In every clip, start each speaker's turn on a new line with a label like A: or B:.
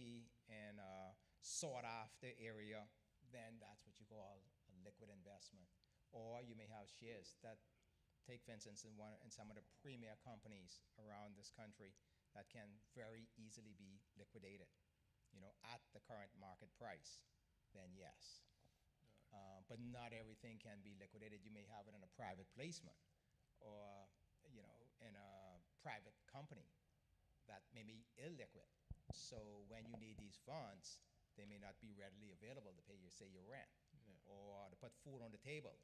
A: highly and sought after area, then that's what you call a liquid investment. Or you may have shares that, take for instance, in some of the premier companies around this country that can very easily be liquidated, at the current market price, then yes. But not everything can be liquidated. You may have it in a private placement or, in a private company that may be illiquid. So when you need these funds, they may not be readily available to pay your rent, or to put food on the table.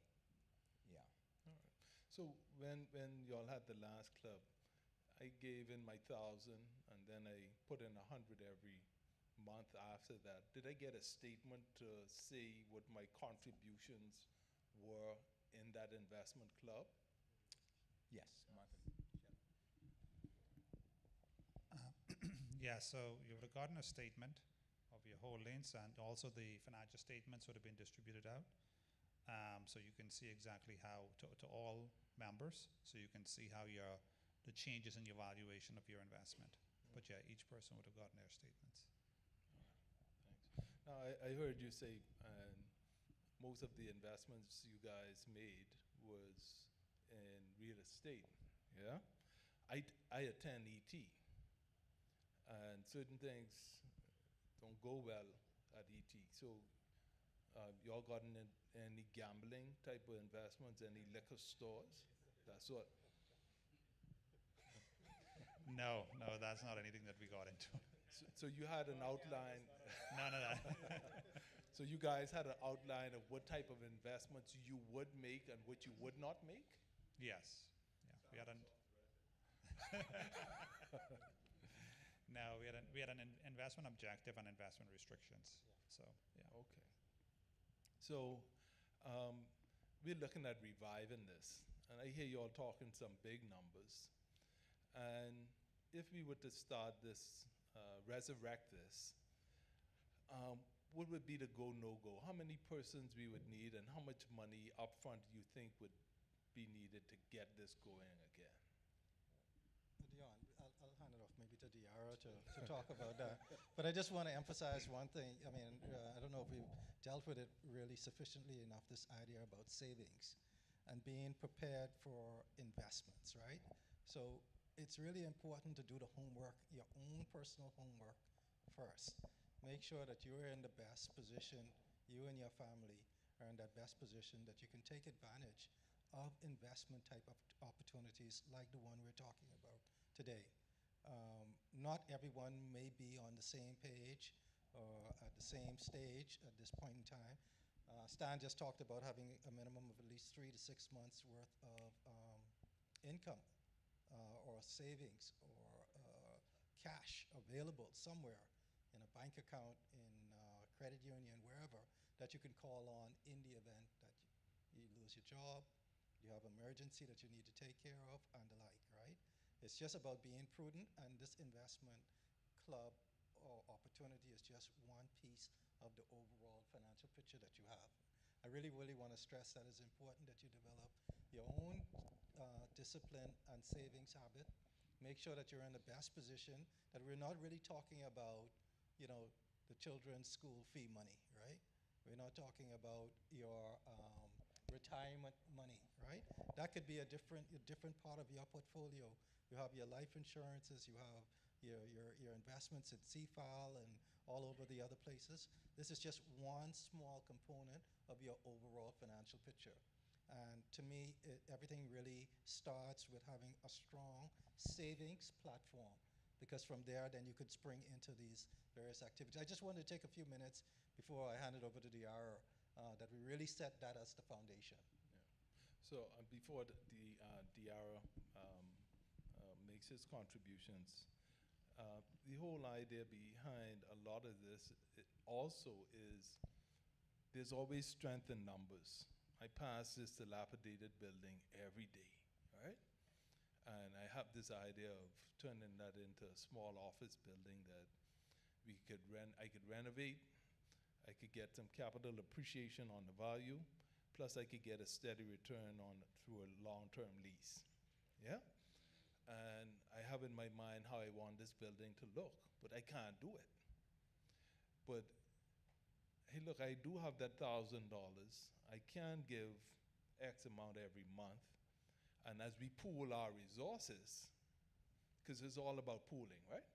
A: Yeah.
B: All right. So when y'all had the last club, I gave in my 1,000, and then I put in 100 every month after that. Did I get a statement to say what my contributions were in that investment club?
A: Yes, monthly.
C: Yeah, so you would have gotten a statement of your holdings, and also the financial statements would have been distributed out. So you can see exactly how, to all members, so you can see how the changes in your valuation of your investment. But yeah, each person would have gotten their statements.
B: Thanks. Now, I heard you say most of the investments you guys made was in real estate, yeah? I attend ET, and certain things don't go well at ET. So y'all gotten any gambling type of investments, any liquor stores? That's what.
C: No, that's not anything that we got into.
B: So you had an outline.
C: No.
B: So you guys had an outline of what type of investments you would make and what you would not make?
C: Yes. Yeah. We had No, we had an investment objective and investment restrictions. So yeah.
B: Okay. So we're looking at reviving this, and I hear you all talking some big numbers. And if we were to start this, resurrect this, what would be the go, no go? How many persons we would need, and how much money upfront do you think would be needed to get this going again?
D: Dion, I'll hand it off maybe to Diara to talk about that. But I just want to emphasize one thing. I mean, I don't know if we've dealt with it really sufficiently enough, this idea about savings and being prepared for investments, right? So it's really important to do the homework, your own personal homework first. Make sure that you're in the best position, you and your family are in that best position that you can take advantage of investment type of opportunities like the one we're talking about today. Not everyone may be on the same page or at the same stage at this point in time. Stan just talked about having a minimum of at least 3 to 6 months worth of income or savings or cash available somewhere in a bank account, in a credit union, wherever, that you can call on in the event that you lose your job, you have emergency that you need to take care of, and the like, right? It's just about being prudent, and this investment club or opportunity is just one piece of the overall financial picture that you have. I really, really want to stress that it's important that you develop your own discipline and savings habit. Make sure that you're in the best position, that we're not really talking about, the children's school fee money, right? We're not talking about your retirement money, right? That could be a different part of your portfolio. You have your life insurances, you have your investments in CFAL and all over the other places. This is just one small component of your overall financial picture. And to me, everything really starts with having a strong savings platform, because from there, then you could spring into these various activities. I just wanted to take a few minutes before I hand it over to Diara, that we really set that as the foundation.
B: Yeah. So before the Diara makes his contributions, the whole idea behind a lot of this also is there's always strength in numbers. I pass this dilapidated building every day, right? And I have this idea of turning that into a small office building that I could renovate, I could get some capital appreciation on the value, plus I could get a steady return through a long-term lease, yeah? And I have in my mind how I want this building to look, but I can't do it. But hey, look, I do have that $1,000. I can give X amount every month. And as we pool our resources, because it's all about pooling, right?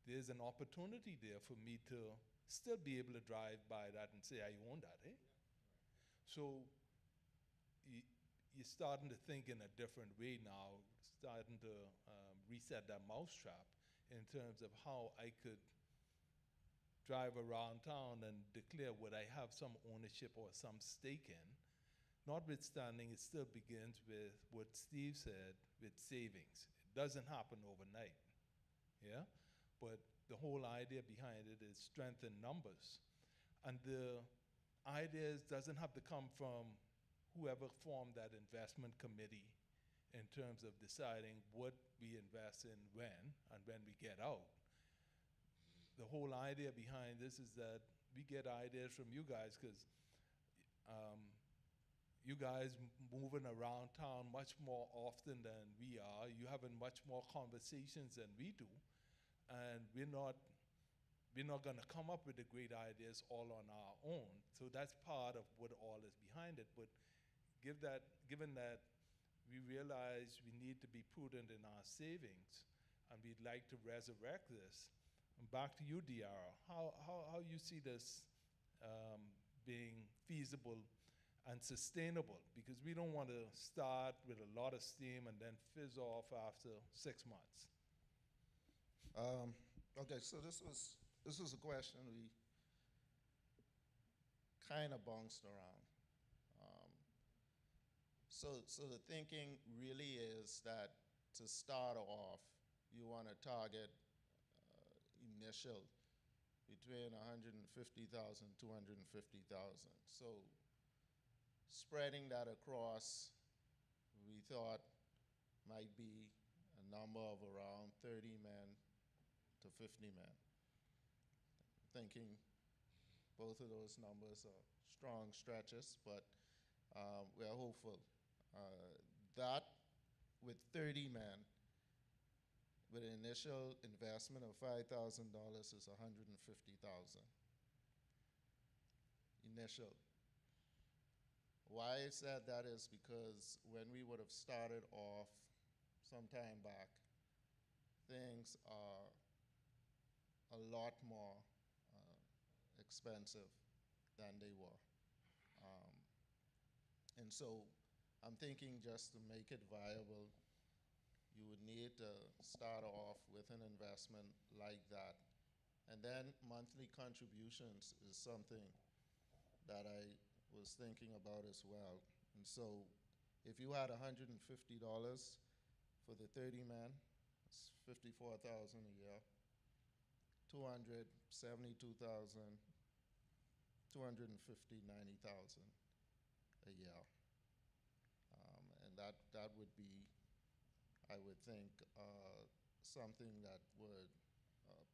B: There's an opportunity there for me to still be able to drive by that and say, I own that, eh? So you're starting to think in a different way now, starting to reset that mousetrap in terms of how I could drive around town and declare would I have some ownership or some stake in. Notwithstanding, it still begins with what Steve said, with savings. It doesn't happen overnight, yeah? But the whole idea behind it is strength in numbers. And the ideas doesn't have to come from whoever formed that investment committee in terms of deciding what we invest in when we get out. The whole idea behind this is that we get ideas from you guys because you guys moving around town much more often than we are. You having much more conversations than we do. And we're not going to come up with the great ideas all on our own. So that's part of what all is behind it. But given that we realize we need to be prudent in our savings, and we'd like to resurrect this, and back to you, Diara, how you see this being feasible and sustainable? Because we don't want to start with a lot of steam and then fizz off after 6 months.
E: Okay, so this was a question we kind of bounced around. So the thinking really is that to start off, you want to target initial between 150,000, 250,000. So spreading that across, we thought might be a number of around 30 men to 50 men. Thinking both of those numbers are strong stretches, but we are hopeful. That with 30 men, with an initial investment of $5,000 is $150,000. Initial. Why I said that is because when we would have started off some time back, things are a lot more expensive than they were. And so I'm thinking just to make it viable, you would need to start off with an investment like that. And then monthly contributions is something that I was thinking about as well. And so if you had $150 for the 30 men, it's $54,000 a year. 200, 72,000, 250, 90,000 a year. And that would be, I would think, something that would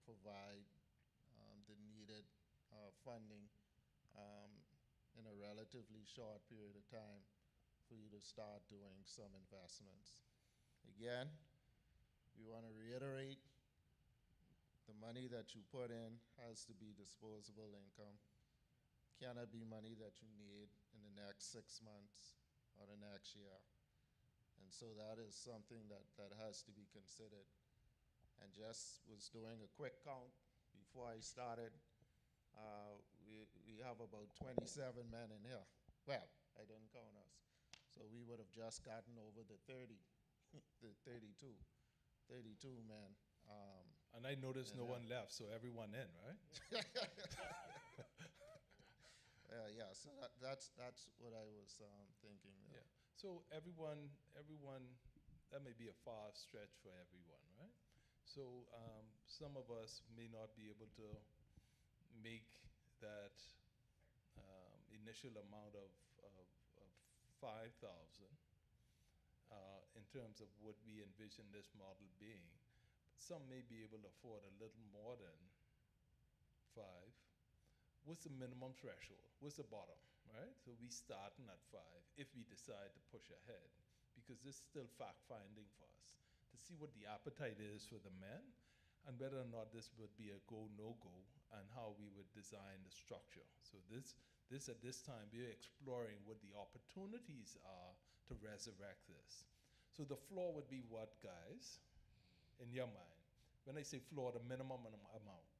E: provide the needed funding in a relatively short period of time for you to start doing some investments. Again, we want to reiterate, the money that you put in has to be disposable income. Cannot be money that you need in the next 6 months or the next year. And so that is something that has to be considered. And just was doing a quick count before I started. We have about 27 men in here. Well, I didn't count us. So we would have just gotten over the 30, the 32 men.
B: And I noticed no one left, so everyone in, right?
E: Yeah, so that's what I was thinking.
B: Yeah. So everyone, that may be a far stretch for everyone, right? So some of us may not be able to make that initial amount of 5,000 in terms of what we envision this model being. Some may be able to afford a little more than 5. What's the minimum threshold? What's the bottom, right? So we starting at 5 if we decide to push ahead, because this is still fact finding for us to see what the appetite is for the men and whether or not this would be a go, no-go, and how we would design the structure. So this at this time, we're exploring what the opportunities are to resurrect this. So the floor would be what, guys, in your mind? When I say floor, the minimum amount.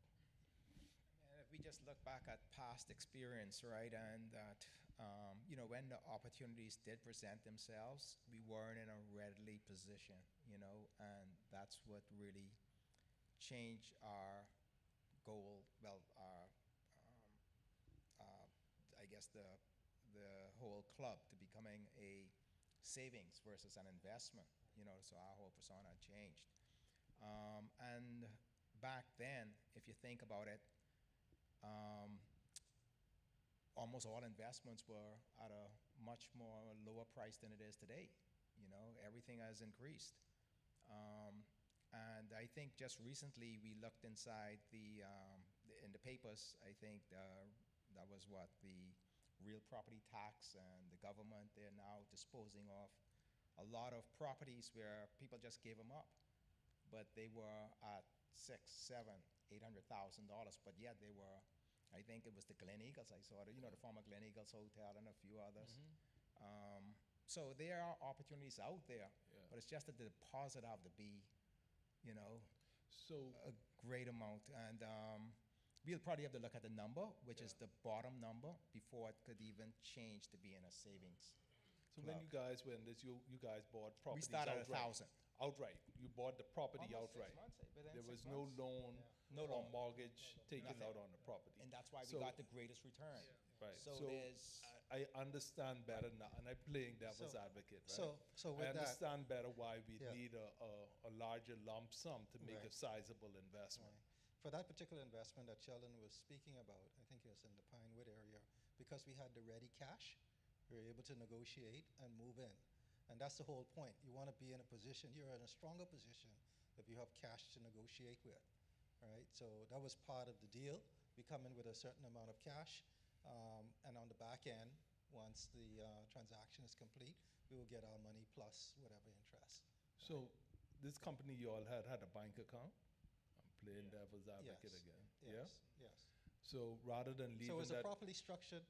A: And if we just look back at past experience, right, and that, when the opportunities did present themselves, we weren't in a readily position, and that's what really changed our goal, well, I guess the whole club to becoming a savings versus an investment, so our whole persona changed. And back then, if you think about it, um, almost all investments were at a much more lower price than it is today. Everything has increased. And I think just recently we looked inside in the papers, I think that was what, the real property tax, and the government, they're now disposing of a lot of properties where people just gave them up, but they were at six, seven, $800,000, but yet they were, I think it was the Glen Eagles, I saw it, the former Glen Eagles Hotel and a few others. So there are opportunities out there,
B: Yeah.
A: but it's just that the deposit have to be,
B: So
A: a great amount. And we'll probably have to look at the number, which is the bottom number, before it could even change to being a savings.
B: So when you guys were in this, you guys bought
A: We
B: properties
A: started at
B: outright?
A: 1,000.
B: Outright. You bought the property
A: Almost 6
B: outright.
A: months, within
B: There
A: 6
B: was no
A: months.
B: loan
A: No
B: or
A: loan.
B: mortgage taken
A: Nothing.
B: out on the property.
A: And that's why we
B: So-
A: got the greatest return.
B: Right.
A: So there's,
B: I understand better now, and I'm playing devil's
D: So-
B: advocate, right?
D: so with
B: I
D: that-
B: understand better why we
D: Yeah.
B: need a larger lump sum to make a
D: Right.
B: sizable investment.
D: Right. For that particular investment that Sheldon was speaking about, I think it was in the Pinewood area, because we had the ready cash, we were able to negotiate and move in. And that's the whole point. You want to be in a position, you're in a stronger position if you have cash to negotiate with, right? So that was part of the deal. We come in with a certain amount of cash, and on the back end, once the transaction is complete, we will get our money plus whatever interest.
B: So this company you all had a bank account? I'm playing devil's advocate
D: Yes.
B: again.
D: Yes, yes.
B: So rather than leaving
D: So it's a
B: that,
D: properly structured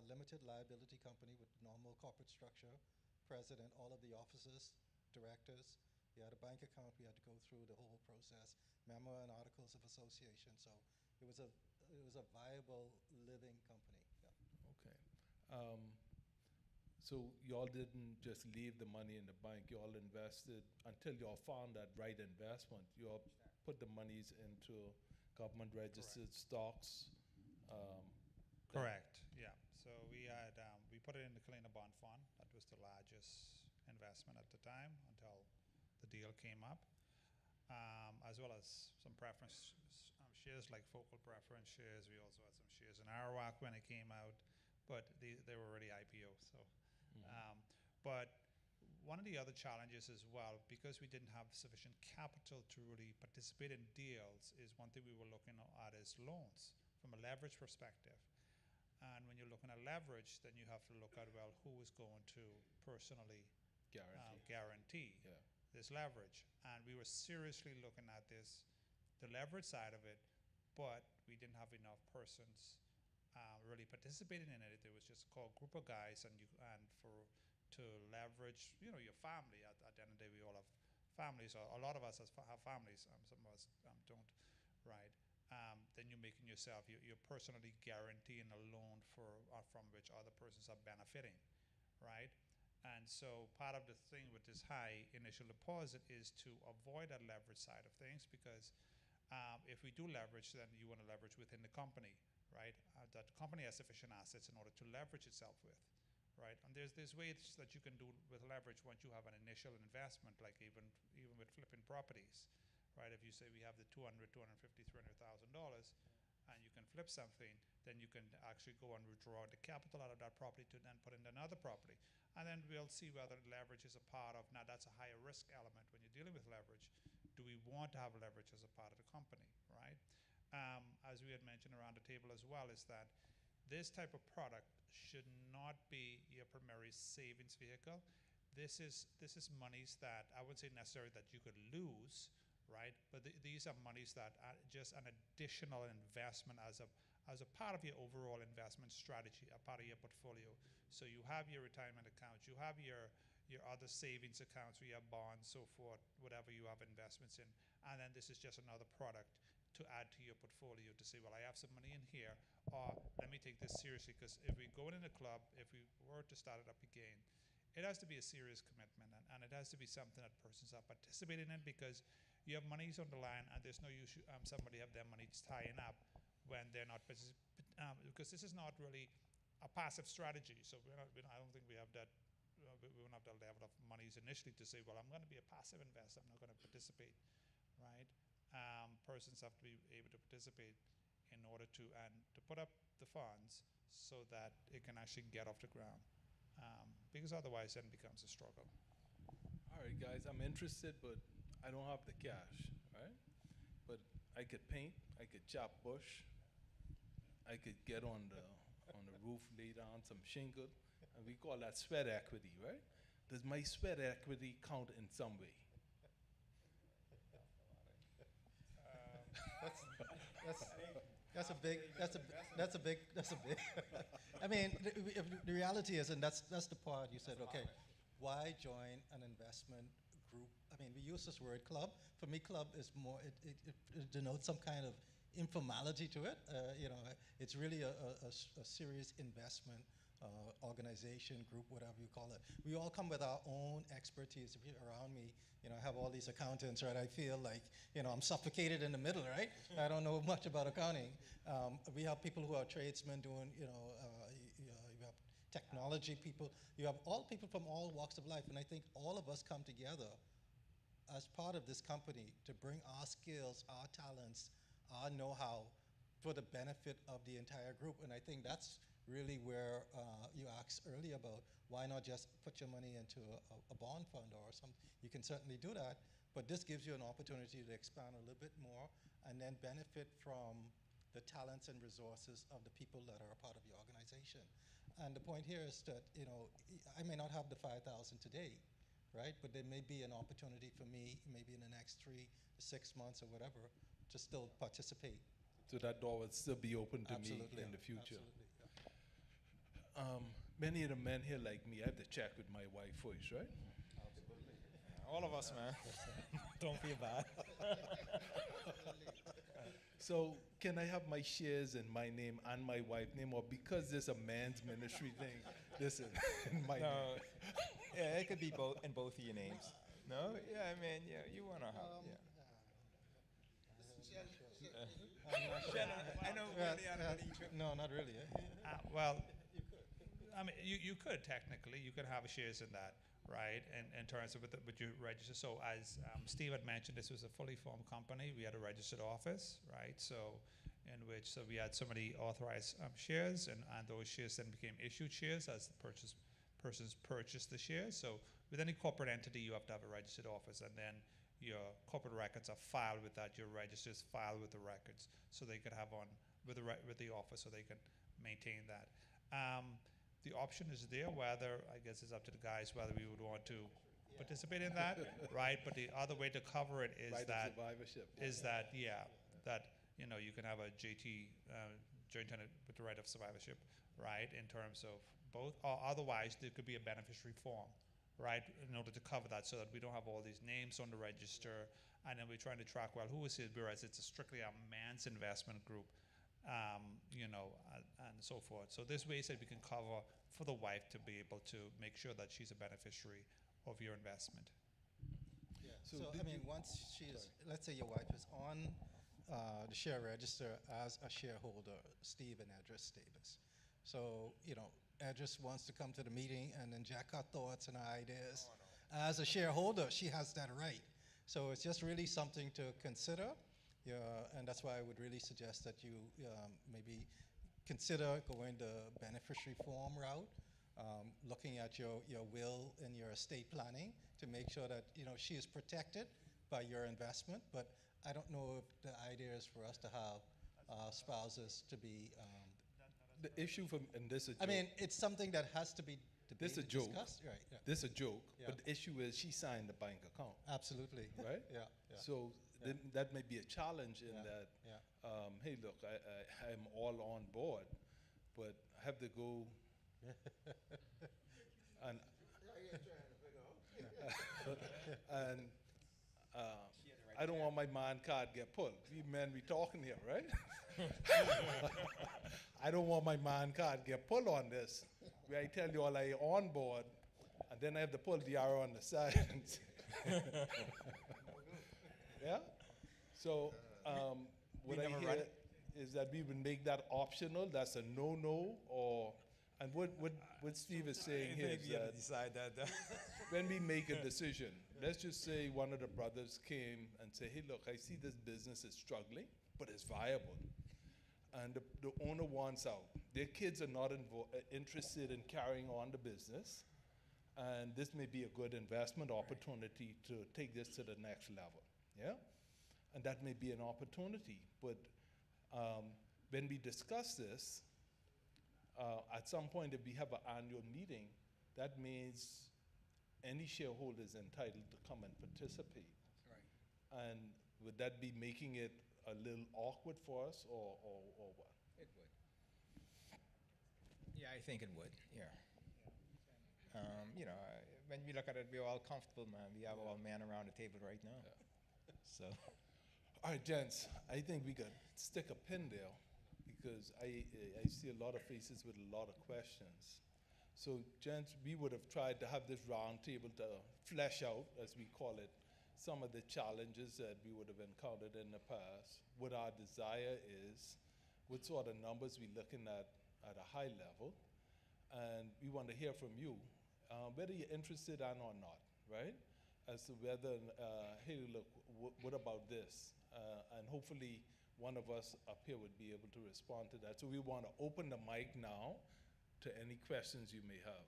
D: limited liability company with normal corporate structure, president, all of the officers, directors. We had a bank account, we had to go through the whole process, memo and articles of association. So it was a viable living company. Yeah.
B: okay. So y'all didn't just leave the money in the bank, y'all invested until y'all found that right investment. Y'all put the monies into government registered stocks.
C: Correct, yeah. So we put it in the Kalina Bond Fund. That was the largest investment at the time until the deal came up, as well as some preference shares like Focal Preference shares. We also had some shares in Arawak when it came out, but they were already IPO. So, but one of the other challenges as well, because we didn't have sufficient capital to really participate in deals, is one thing we were looking at is loans from a leverage perspective. And when you're looking at leverage, then you have to look at, well, who is going to personally guarantee
B: Yeah.
C: this leverage. And we were seriously looking at this, the leverage side of it, but we didn't have enough persons really participating in it. There was just a core group of guys, to leverage, your family. At the end of the day, we all have families, or a lot of us have families. Some of us don't, right? Then you're making yourself, you're personally guaranteeing a loan from which other persons are benefiting, right? And so part of the thing with this high initial deposit is to avoid that leverage side of things, because if we do leverage, then you want to leverage within the company, right? That the company has sufficient assets in order to leverage itself with, right? And there's ways that you can do with leverage once you have an initial investment, like even with flipping properties. Right, if you say we have the $250,000, $300,000, and you can flip something, then you can actually go and withdraw the capital out of that property to then put in another property. And then we'll see whether leverage is a part of, now that's a higher risk element when you're dealing with leverage. Do we want to have leverage as a part of the company, right? As we had mentioned around the table as well, is that this type of product should not be your primary savings vehicle. This is monies that I wouldn't say necessarily that you could lose, right? But these are monies that are just an additional investment as a part of your overall investment strategy, a part of your portfolio. So you have your retirement accounts, you have your other savings accounts, where you have bonds, so forth, whatever you have investments in, and then this is just another product to add to your portfolio to say, well, I have some money in here, or let me take this seriously, because if we go in a club, if we were to start it up again, it has to be a serious commitment, and it has to be something that persons are participating in, because you have monies on the line, and there's no use somebody have their money tying up when they're not because this is not really a passive strategy. So I don't think we have that. We won't have that level of monies initially to say, well, I'm going to be a passive investor. I'm not going to participate, right? Persons have to be able to participate in order to put up the funds so that it can actually get off the ground, because otherwise then it becomes a struggle.
B: All right, guys, I'm interested, but I don't have the cash, right? But I could paint, I could chop bush, I could get on the roof, lay down some shingle, and we call that sweat equity, right? Does my sweat equity count in some way?
D: That's a big. I mean, the reality is, and that's the part you said. Okay, why join an investment group? I mean, we use this word club. For me, club is more. It denotes some kind of informality to it. It's really a serious investment organization, group, whatever you call it. We all come with our own expertise. If you're around me, I have all these accountants, right? I feel like, I'm suffocated in the middle, right? I don't know much about accounting. We have people who are tradesmen doing, you have technology people. You have all people from all walks of life. And I think all of us come together as part of this company to bring our skills, our talents, our know-how for the benefit of the entire group. And I think that's really where you asked earlier about why not just put your money into a bond fund or something. You can certainly do that, but this gives you an opportunity to expand a little bit more and then benefit from the talents and resources of the people that are a part of your organization. And the point here is that, I may not have the 5,000 today, right? But there may be an opportunity for me, maybe in the next 3 to 6 months or whatever, to still participate.
B: So that door would still be open to
D: Absolutely,
B: me in the future.
D: Absolutely.
B: Many of the men here like me, I have to check with my wife first, right?
D: Absolutely.
A: All of us, man. Don't feel bad.
B: So can I have my shares in my name and my wife's name, or because this is a man's ministry thing, this is in my
A: No,
B: name?
A: yeah, it could be both in both of your names. No, yeah, I mean, yeah, you want to have, yeah. Shannon, I know really out of each.
D: No, not really.
C: Well, I mean, you could technically, you could have shares in that, right? In terms of with your register. So as Steve had mentioned, this was a fully formed company. We had a registered office, right? So we had so many authorized shares, and those shares then became issued shares as the persons purchased the shares. So with any corporate entity, you have to have a registered office, and then your corporate records are filed with that. Your registers filed with the records, so they could have on with the office, so they can maintain that. The option is there. Whether, I guess it's up to the guys whether we would want to participate in that, right? But the other way to cover it is
B: Right of
C: that
B: survivorship.
C: you can have a JT joint tenant with the right of survivorship, right? In terms of both, or otherwise there could be a beneficiary form, right? In order to cover that, so that we don't have all these names on the register, and then we're trying to track, well, who is it? Whereas it's strictly a man's investment group. And so forth. So this way, said we can cover for the wife to be able to make sure that she's a beneficiary of your investment.
D: Yeah.
B: So
D: So,
B: did
D: I mean,
B: you-
D: once she's, let's say your wife is on the share register as a shareholder, Steve and Edris Davis. So, Edris wants to come to the meeting and inject her thoughts and her ideas. As a shareholder, she has that right. So it's just really something to consider. And that's why I would really suggest that you maybe consider going the beneficiary form route, looking at your will and your estate planning to make sure that she is protected by your investment. But I don't know if the idea is for us to have spouses to be.
B: The issue and this is a joke.
D: I mean, it's something that has to be
B: This a
D: debated,
B: joke.
D: discussed. Right. Yeah.
B: This is a joke,
D: Yeah.
B: but the issue is she signed the bank account,
D: Absolutely.
B: right?
D: Yeah. Yeah.
B: So then that may be a challenge in
D: Yeah,
B: that,
D: yeah.
B: hey, look, I'm all on board, but I have to go and, and I don't want my man card get pulled. We men, we talking here, right? I don't want my man card get pulled on this. Where I tell you all I on board, and then I have to pull the arrow on the side. And say- yeah. So what I
A: never
B: hear
A: run
B: is that we would make that optional. That's a no-no, or and what Steve is saying here is that
A: decide that.
B: when we make a decision, let's just say one of the brothers came and say, hey, look, I see this business is struggling, but it's viable. And the owner wants out. Their kids are not interested in carrying on the business. And this may be a good investment opportunity to take this to the next level, yeah? And that may be an opportunity. But when we discuss this, at some point, if we have an annual meeting, that means any shareholder is entitled to come and participate.
A: Right.
B: And would that be making it a little awkward for us, or what?
A: It would. Yeah, I think it would, yeah. You know, when we look at it, we're all comfortable, man. We have all men around the table right now. So,
B: All right, gents, I think we could stick a pin there because I see a lot of faces with a lot of questions. So, gents, we would have tried to have this round table to flesh out, as we call it, some of the challenges that we would have encountered in the past, what our desire is, what sort of numbers we're looking at a high level, and we want to hear from you, whether you're interested in or not, right? As to whether, hey, look, what about this? And hopefully one of us up here would be able to respond to that. So we want to open the mic now to any questions you may have.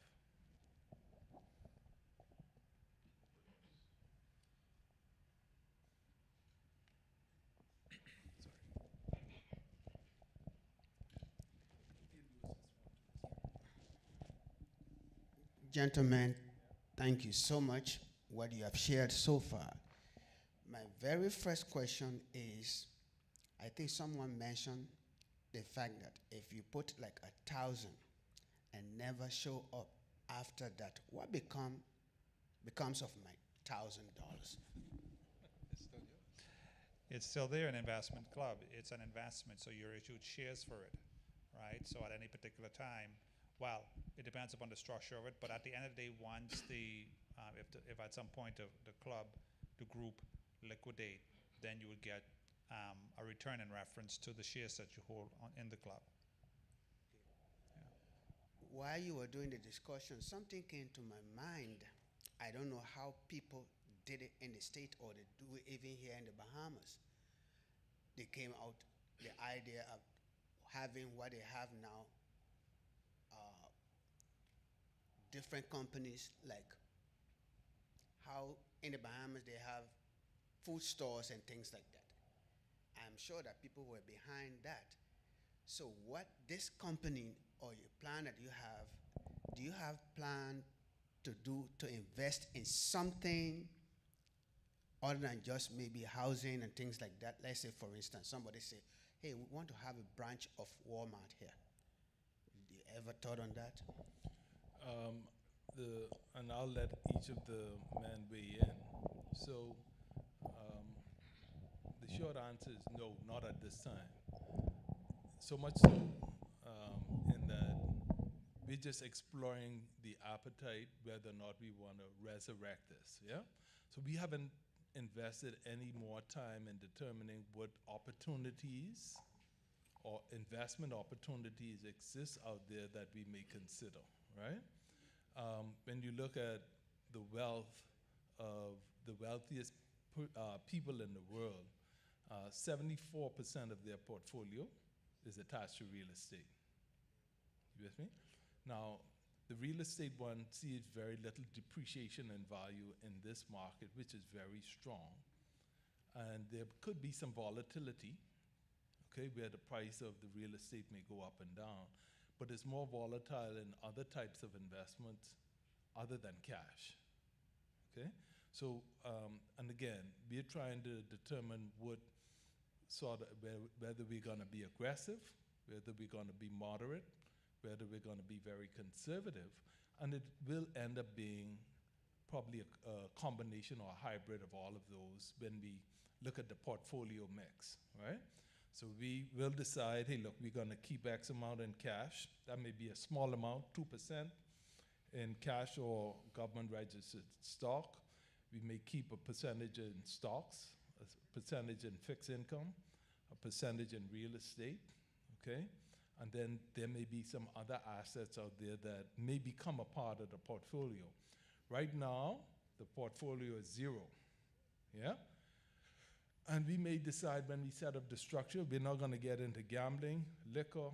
F: Gentlemen, thank you so much what you have shared so far. My very first question is, I think someone mentioned the fact that if you put like 1,000 and never show up after that, what becomes of my $1,000?
C: It's still there, an investment club. It's an investment, so you're issued shares for it, right? So at any particular time, well, it depends upon the structure of it, but at the end of the day, once if at some point the club, the group liquidate, then you would get a return in reference to the shares that you hold in the club.
F: While you were doing the discussion, something came to my mind. I don't know how people did it in the state or they do it even here in the Bahamas. They came out the idea of having what they have now, different companies, like how in the Bahamas they have food stores and things like that. I'm sure that people were behind that. So what this company or your plan that you have, do you have plan to do to invest in something other than just maybe housing and things like that? Let's say, for instance, somebody say, hey, we want to have a branch of Walmart here. Do you ever thought on that?
B: And I'll let each of the men weigh in. So the short answer is no, not at this time. So much so in that we're just exploring the appetite, whether or not we want to resurrect this, yeah? So we haven't invested any more time in determining what opportunities or investment opportunities exist out there that we may consider, right? When you look at the wealth of the wealthiest people in the world, 74% of their portfolio is attached to real estate. You with me? Now, the real estate one sees very little depreciation in value in this market, which is very strong. And there could be some volatility, okay, where the price of the real estate may go up and down, but it's more volatile in other types of investments other than cash, okay? So, and again, we're trying to determine what sort of, whether we're going to be aggressive, whether we're going to be moderate, whether we're going to be very conservative, and it will end up being probably a combination or a hybrid of all of those when we look at the portfolio mix, right? So we will decide, hey, look, we're going to keep X amount in cash. That may be a small amount, 2% in cash or government registered stock. We may keep a percentage in stocks, a percentage in fixed income, a percentage in real estate, okay? And then there may be some other assets out there that may become a part of the portfolio. Right now, the portfolio is 0, yeah? And we may decide when we set up the structure, we're not gonna get into gambling, liquor,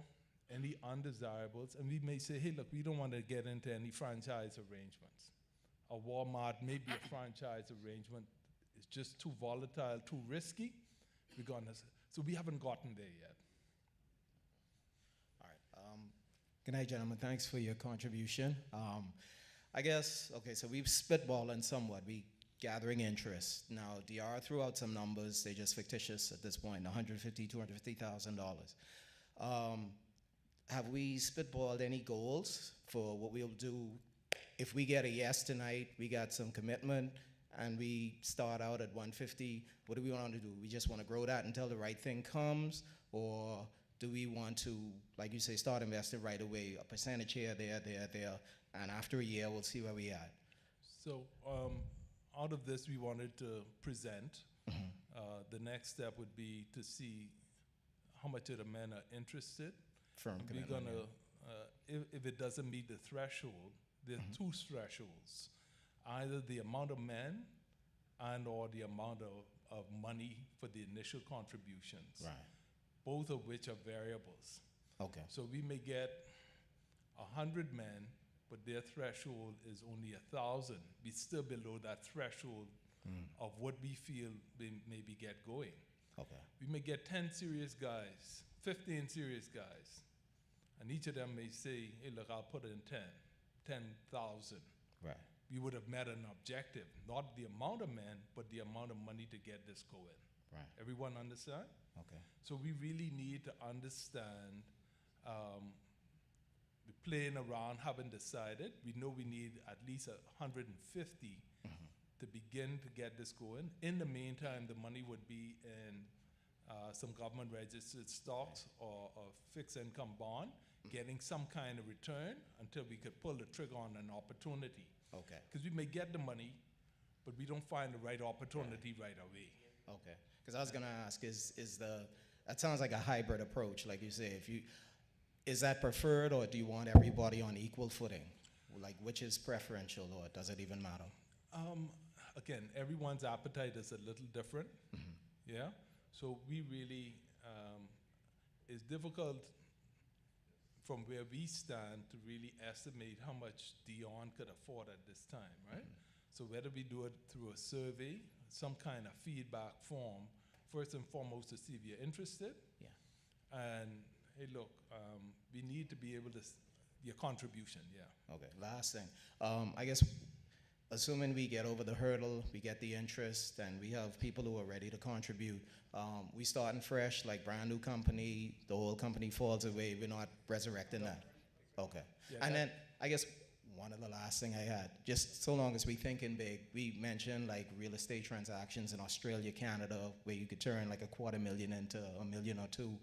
B: any undesirables, and we may say, hey, look, we don't want to get into any franchise arrangements. A Walmart may be a franchise arrangement. It's just too volatile, too risky. So we haven't gotten there yet.
G: All right. Good night, gentlemen. Thanks for your contribution. I guess, okay, so we've spitballing somewhat. We gathering interest. Now, DR threw out some numbers. They're just fictitious at this point, $150,000, $250,000. Have we spitballed any goals for what we'll do if we get a yes tonight, we got some commitment, and we start out at 150? What do we want to do? We just want to grow that until the right thing comes, or do we want to, like you say, start investing right away, a percentage here, there, and after a year, we'll see where we at?
B: So out of this, we wanted to present. The next step would be to see how much of the men are interested.
G: Firm
B: We're
G: commitment,
B: gonna, if it doesn't meet the threshold, there are two thresholds. Either the amount of men and or the amount of money for the initial contributions.
G: Right.
B: Both of which are variables.
G: Okay.
B: So we may get 100 men, but their threshold is only 1,000. We're still below that threshold of what we feel we maybe get going.
G: Okay.
B: We may get 10 serious guys, 15 serious guys, and each of them may say, hey, look, I'll put in 10,000.
G: Right.
B: We would have met an objective, not the amount of men, but the amount of money to get this going.
G: Right.
B: Everyone understand?
G: Okay.
B: So we really need to understand, we're playing around, haven't decided. We know we need at least 150 to begin to get this going. In the meantime, the money would be in some government registered stocks or fixed income bond, getting some kind of return until we could pull the trigger on an opportunity.
G: Okay.
B: Because we may get the money, but we don't find the right opportunity right away.
G: Okay. Because I was gonna ask, that sounds like a hybrid approach, like you say. Is that preferred, or do you want everybody on equal footing? Like, which is preferential, or does it even matter?
B: Again, everyone's appetite is a little different. Yeah. So we really, it's difficult from where we stand to really estimate how much Dion could afford at this time, right? So whether we do it through a survey, some kind of feedback form, first and foremost to see if you're interested.
G: Yeah.
B: And hey, look, we need to be able to, your contribution, yeah.
G: Okay, last thing. I guess, assuming we get over the hurdle, we get the interest, and we have people who are ready to contribute, we starting fresh, like brand new company, the old company falls away, we're not resurrecting that. Okay.
B: Yeah,
G: And then, I guess, one of the last thing I had, just so long as we thinking big, we mentioned like real estate transactions in Australia, Canada, where you could turn like $250,000 into $1 million or $2 million.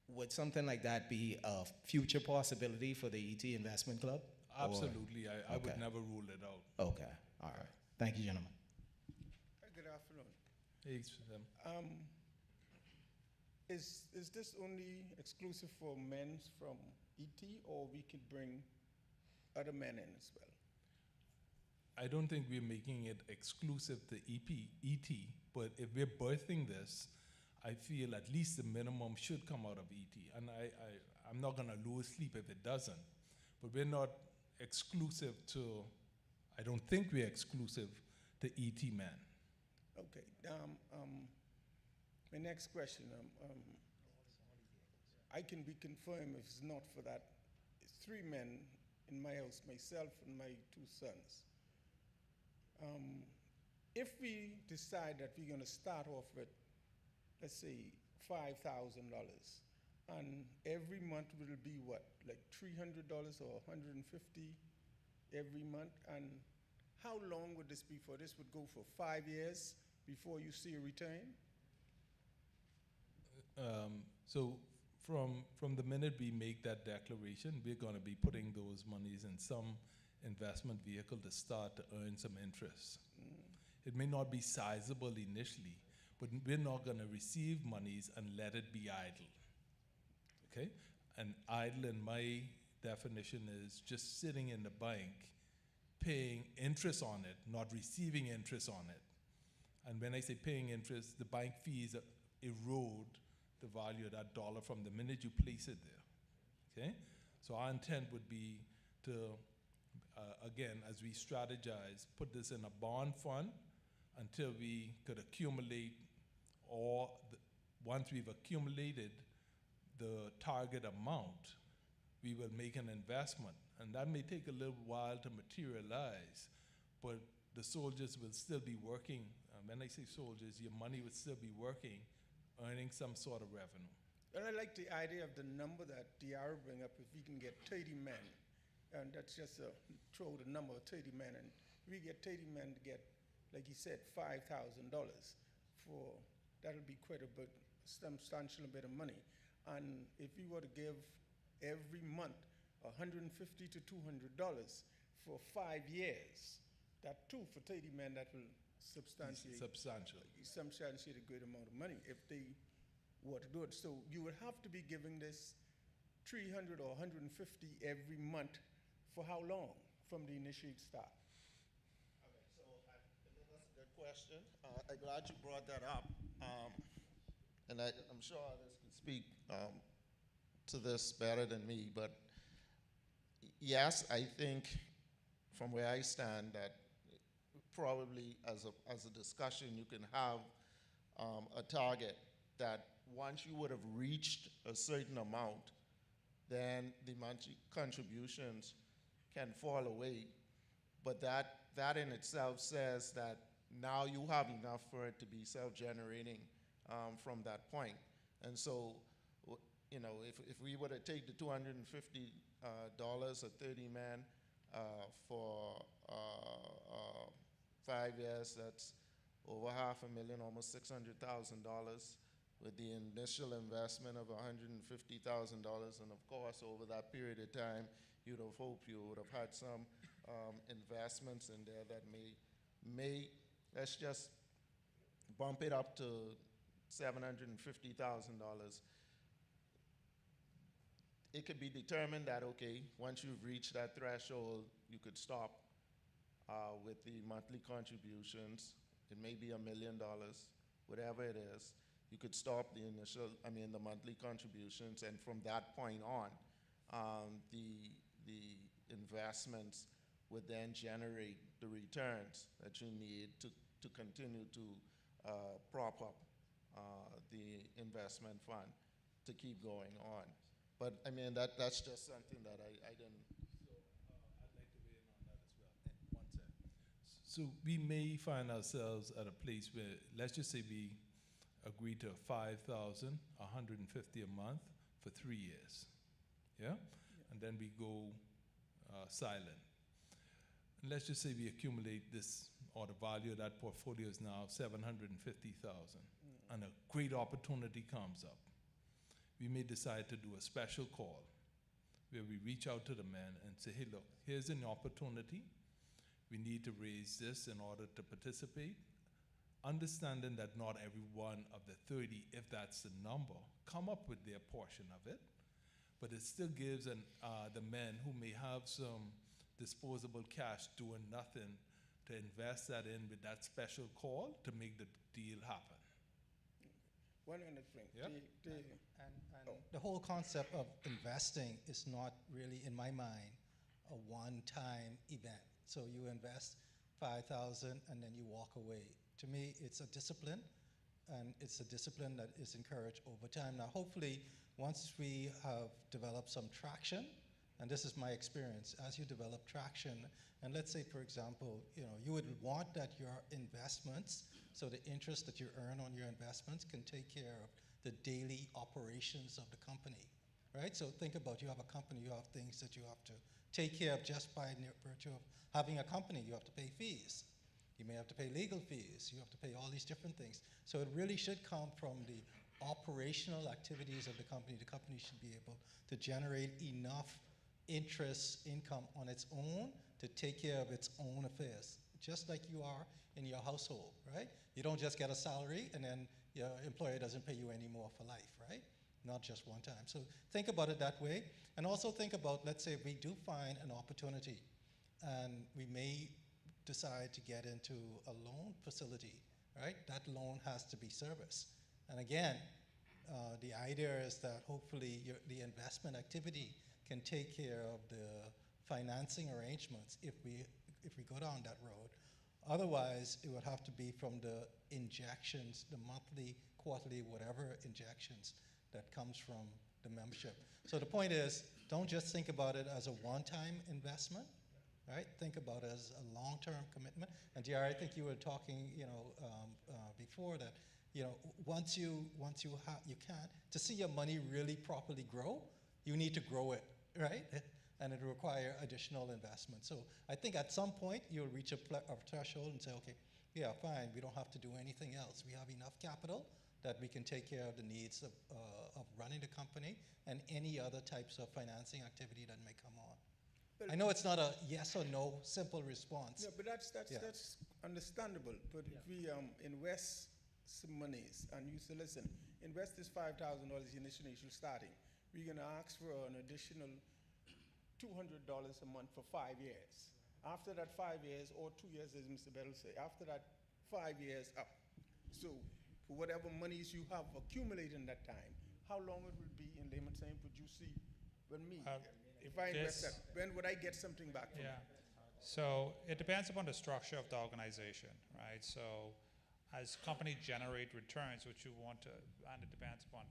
G: Would something like that be a future possibility for the ET Investment Club?
B: Absolutely, I
G: Okay.
B: would never rule it out.
G: Okay, all right. Thank you, gentlemen.
H: Good afternoon.
B: Hey,
H: Is this only exclusive for men from ET, or we could bring other men in as well?
B: I don't think we're making it exclusive to ET, but if we're birthing this, I feel at least the minimum should come out of ET. And I'm not gonna lose sleep if it doesn't. But we're not exclusive to, I don't think we're exclusive to ET men.
H: Okay. My next question, I can be confirmed if it's not for that. It's 3 men in my house, myself and my 2 sons. if we decide that we're going to start off with, let's say, $5,000, and every month will be what, like $300 or $150 every month, and how long would this be for? This would go for 5 years before you see a return?
B: So from the minute we make that declaration, we're going to be putting those monies in some investment vehicle to start to earn some interest. It may not be sizable initially, but we're not going to receive monies and let it be idle. Okay? And idle, in my definition, is just sitting in the bank, paying interest on it, not receiving interest on it. And when I say paying interest, the bank fees erode the value of that dollar from the minute you place it there. Okay? So our intent would be to, again, as we strategize, put this in a bond fund until we could accumulate, or once we've accumulated the target amount, we will make an investment. And that may take a little while to materialize, but the soldiers will still be working. When I say soldiers, your money would still be working, earning some sort of revenue.
H: And I like the idea of the number that Diara bring up, if we can get 30 men, and that's just throw the number of 30 men, and we get 30 men to get, like he said, $5,000 for, that'll be quite a bit, substantial bit of money. And if we were to give every month $150 to $200 for 5 years, that too, for 30 men, that will substantiate a great amount of money if they were to do it. So you would have to be giving this 300 or 150 every month for how long from the initial start?
E: Okay, so that's a good question. I'm glad you brought that up. And I'm sure others can speak to this better than me, but yes, I think from where I stand that probably as a discussion you can have a target that once you would have reached a certain amount, then the monthly contributions can fall away. But that in itself says that now you have enough for it to be self-generating from that point. And so, you know, if we were to take the $250 a 30 man for 5 years, that's over $500,000, almost $600,000, with the initial investment of $150,000, and of course, over that period of time, you'd have hoped you would have had some investments in there that may, let's just bump it up to $750,000. It could be determined that, okay, once you've reached that threshold, you could stop with the monthly contributions. It may be $1 million, whatever it is. You could stop the monthly contributions, and from that point on, the investments would then generate the returns that you need to continue to prop up the investment fund to keep going on. But I mean, that's just something that I didn't.
B: So I'd like to weigh in on that as well. One sec. So we may find ourselves at a place where, let's just say we agree to $5,150 a month for 3 years, yeah? And then we go silent. And let's just say we accumulate this, or the value of that portfolio is now $750,000, and a great opportunity comes up. We may decide to do a special call where we reach out to the men and say, hey, look, here's an opportunity. We need to raise this in order to participate. Understanding that not every one of the 30, if that's the number, come up with their portion of it, but it still gives the men who may have some disposable cash doing nothing to invest that in with that special call to make the deal happen.
H: One other thing.
B: Yep.
D: And the whole concept of investing is not really, in my mind, a one-time event. So you invest $5,000 and then you walk away. To me, it's a discipline, and it's a discipline that is encouraged over time. Now, hopefully, once we have developed some traction and this is my experience, as you develop traction, and let's say, for example, you would want that your investments, so the interest that you earn on your investments can take care of the daily operations of the company, right? So think about, you have a company, you have things that you have to take care of just by virtue of having a company. You have to pay fees. You may have to pay legal fees. You have to pay all these different things. So it really should come from the operational activities of the company. The company should be able to generate enough interest income on its own to take care of its own affairs, just like you are in your household, right? You don't just get a salary and then your employer doesn't pay you anymore for life, right? Not just one time. So think about it that way. And also think about, let's say we do find an opportunity and we may decide to get into a loan facility, right? That loan has to be serviced. And again, the idea is that hopefully the investment activity can take care of the financing arrangements if we go down that road. Otherwise, it would have to be from the injections, the monthly, quarterly, whatever injections that comes from the membership. So the point is, don't just think about it as a one-time investment, right? Think about it as a long-term commitment. And DR, I think you were talking, before that, once you can, to see your money really properly grow, you need to grow it, right? And it will require additional investment. So I think at some point you'll reach a threshold and say, okay, yeah, fine, we don't have to do anything else. We have enough capital that we can take care of the needs of running the company and any other types of financing activity that may come on.
H: Well,
D: I know it's not a yes or no simple response.
H: Yeah, but that's understandable. But if we invest some monies and you say, listen, invest this $5,000 initial starting, we're going to ask for an additional $200 a month for 5 years. After that 5 years, or 2 years, as Mr. Bettle say, after that 5 years up. So for whatever monies you have accumulated in that time, how long it will be in layman's terms would you see when if I invest that, when would I get something back from it?
C: So it depends upon the structure of the organization, right? So as companies generate returns, which you want to, and it depends upon,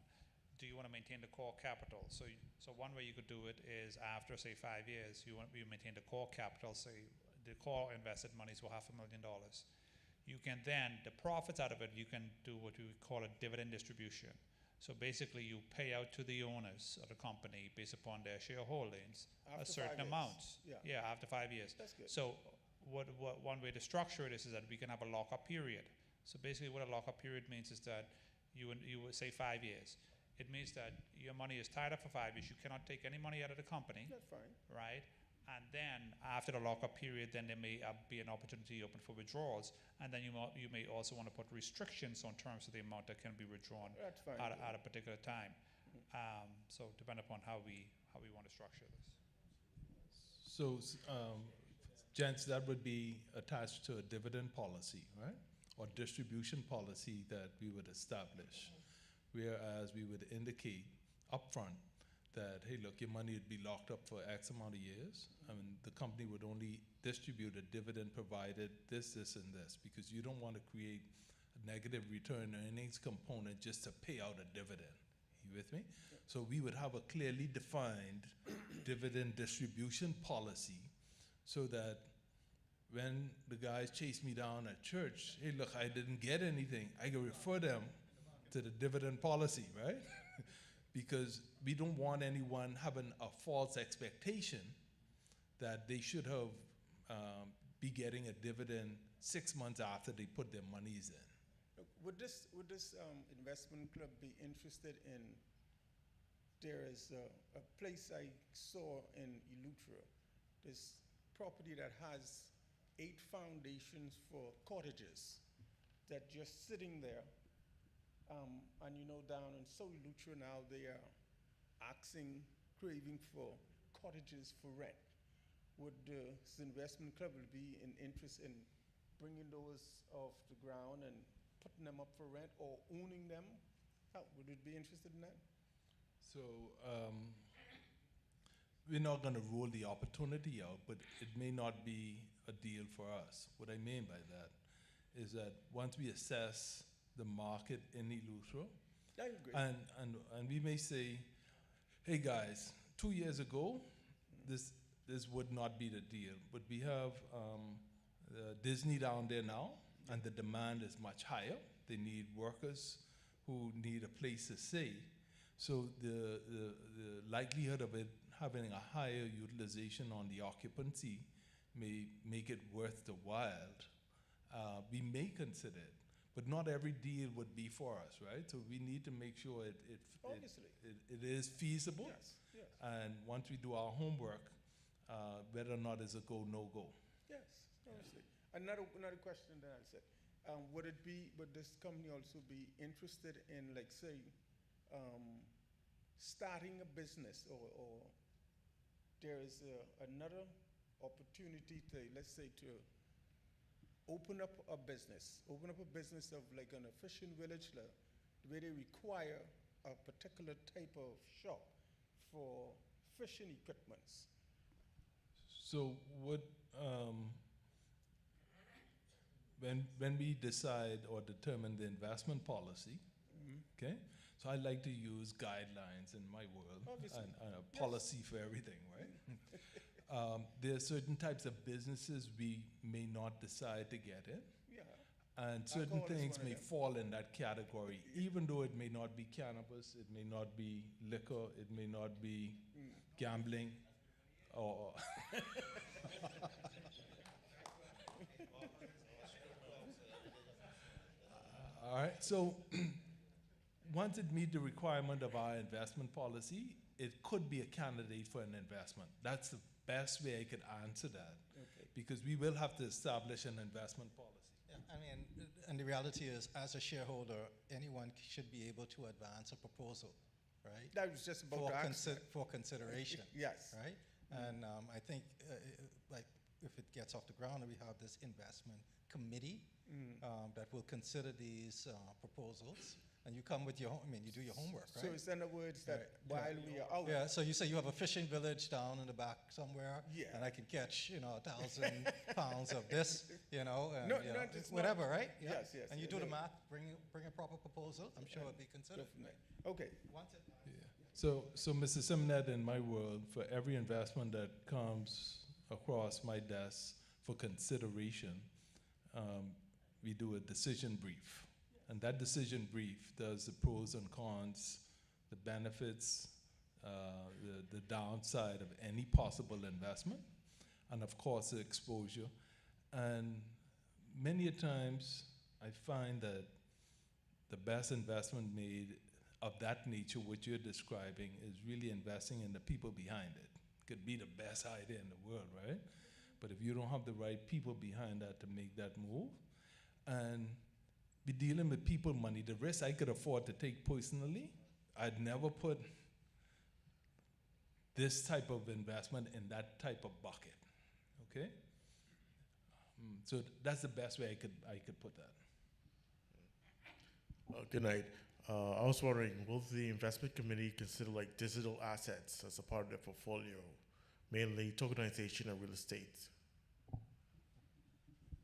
C: do you want to maintain the core capital? So one way you could do it is after, say, 5 years, you maintain the core capital, say the core invested monies were $500,000. You can then, the profits out of it, you can do what we would call a dividend distribution. So basically you pay out to the owners of the company based upon their shareholdings a certain amount. Yeah, after 5 years.
H: That's good.
C: So what one way to structure it is that we can have a lockup period. So basically what a lockup period means is that you would say 5 years. It means that your money is tied up for 5 years. You cannot take any money out of the company.
H: That's fine.
C: Right? And then after the lockup period, then there may be an opportunity open for withdrawals. And then you may also want to put restrictions on terms of the amount that can be withdrawn
H: That's fine.
C: at a particular time. So depending upon how we want to structure this.
B: So, gents, that would be attached to a dividend policy, right? Or distribution policy that we would establish. Whereas we would indicate upfront that, hey, look, your money would be locked up for X amount of years. I mean, the company would only distribute a dividend provided this, and this, because you don't want to create a negative return earnings component just to pay out a dividend. You with me? Yeah. So we would have a clearly defined dividend distribution policy so that when the guys chase me down at church, hey, look, I didn't get anything, I can refer them to the dividend policy, right? Because we don't want anyone having a false expectation that they should have be getting a dividend 6 months after they put their monies in.
H: Would this investment club be interested in? There is a place I saw in Eleuthera, this property that has 8 foundations for cottages that just sitting there. And down in Eleuthera now, they are craving for cottages for rent. Would this investment club be in interest in bringing those off the ground and putting them up for rent or owning them? Would it be interested in that?
B: So we're not going to rule the opportunity out, but it may not be a deal for us. What I mean by that is that once we assess the market in Eleuthera, and we may say, hey guys, 2 years ago, this would not be the deal. But we have Disney down there now, and the demand is much higher. They need workers who need a place to stay. So the likelihood of it having a higher utilization on the occupancy may make it worth the while. We may consider it, but not every deal would be for us, right? So we need to make sure
H: Obviously.
B: it is feasible.
H: Yes, yes,
B: And once we do our homework, whether or not it's a go, no go.
H: yes, obviously. Another question that I said, would this company also be interested in, like, say, starting a business, or there is another opportunity to, let's say, to open up a business of like an fishing village, where they require a particular type of shop for fishing equipments.
B: So what, when we decide or determine the investment policy, okay? So I like to use guidelines in my world,
H: Obviously.
B: and a policy for everything, right? There are certain types of businesses we may not decide to get in,
H: Yeah.
B: and certain
H: Alcohol is
B: things
H: one of
B: may
H: them.
B: fall in that category, even though it may not be cannabis, it may not be liquor, it may not be gambling, or all right. So once it meets the requirement of our investment policy, it could be a candidate for an investment. That's the best way I could answer that,
H: Okay.
B: because we will have to establish an investment policy.
D: Yeah, I mean, and the reality is, as a shareholder, anyone should be able to advance a proposal, right?
H: That was just about to ask that.
D: For consideration.
H: Yes.
D: Right? And I think, like, if it gets off the ground, we have this investment committee that will consider these proposals. And you come with your, you do your homework, right?
H: So it's in other words that
D: Right.
H: while we are out,
D: Yeah, so you say you have a fishing village down in the back somewhere,
H: Yeah.
D: and I can catch, 1,000 pounds of this, and
H: No, it's
D: whatever,
H: not.
D: right? Yeah.
H: Yes, yes,
D: And you
H: yes,
D: do the
H: yes.
D: math, bring a proper proposal. I'm sure it'll be considered.
H: definitely. Okay.
D: Once it,
B: So Mr. Simonette, in my world, for every investment that comes across my desk for consideration, we do a decision brief. And that decision brief does the pros and cons, the benefits, the downside of any possible investment, and of course the exposure. And many a times I find that the best investment made of that nature, what you're describing, is really investing in the people behind it. Could be the best idea in the world, right? But if you don't have the right people behind that to make that move, and be dealing with people money, the risk I could afford to take personally, I'd never put this type of investment in that type of bucket, okay? So that's the best way I could put that.
I: Good night. I was wondering, will the investment committee consider like digital assets as a part of their portfolio, mainly tokenization and real estate?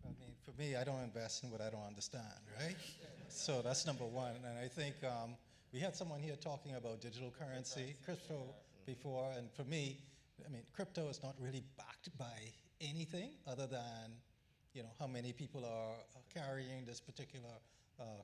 D: I mean, for me, I don't invest in what I don't understand, right? So that's number one. And I think we had someone here talking about digital currency, crypto, before. And for me, I mean, crypto is not really backed by anything other than, how many people are carrying this particular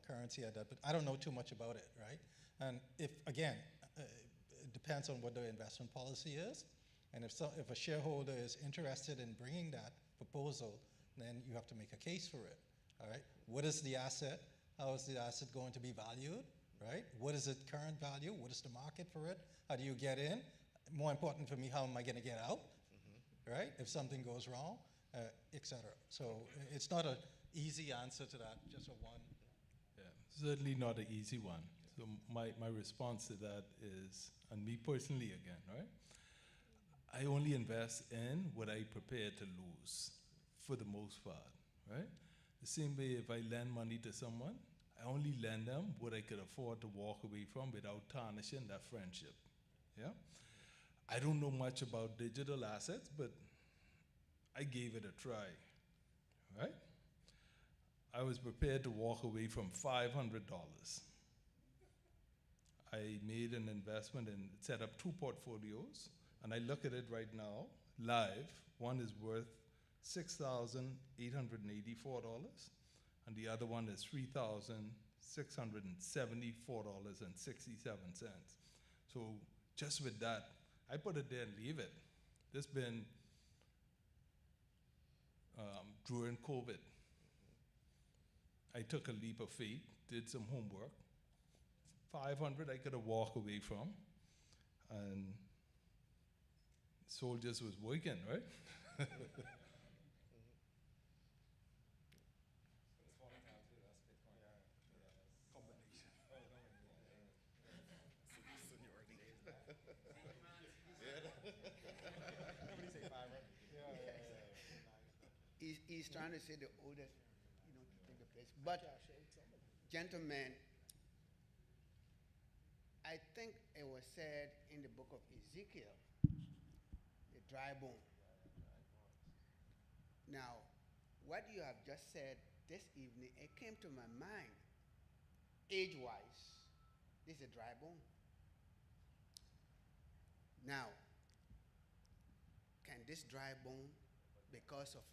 D: currency at that. But I don't know too much about it, right? And if, again, it depends on what the investment policy is. And if a shareholder is interested in bringing that proposal, then you have to make a case for it, all right? What is the asset? How is the asset going to be valued, right? What is its current value? What is the market for it? How do you get in? More important for me, how am I going to get out, right? If something goes wrong, et cetera. So it's not an easy answer to that, just a one.
B: Yeah, certainly not an easy one. So my response to that is, and me personally again, right? I only invest in what I prepare to lose, for the most part, right? The same way if I lend money to someone, I only lend them what I could afford to walk away from without tarnishing that friendship, yeah? I don't know much about digital assets, but I gave it a try, right? I was prepared to walk away from $500. I made an investment and set up 2 portfolios. and I look at it right now, live, one is worth $6,884, and the other one is $3,674.67. So just with that, I put it there and leave it. This been during COVID. I took a leap of faith, did some homework. 500 I could have walked away from, and soldiers was working, right?
F: He's trying to say the oldest, to take the place. But, gentlemen, I think it was said in the book of Ezekiel, the dry bone. Now, what you have just said this evening, it came to my mind. Age-wise, this is a dry bone. Now, can this dry bone, because of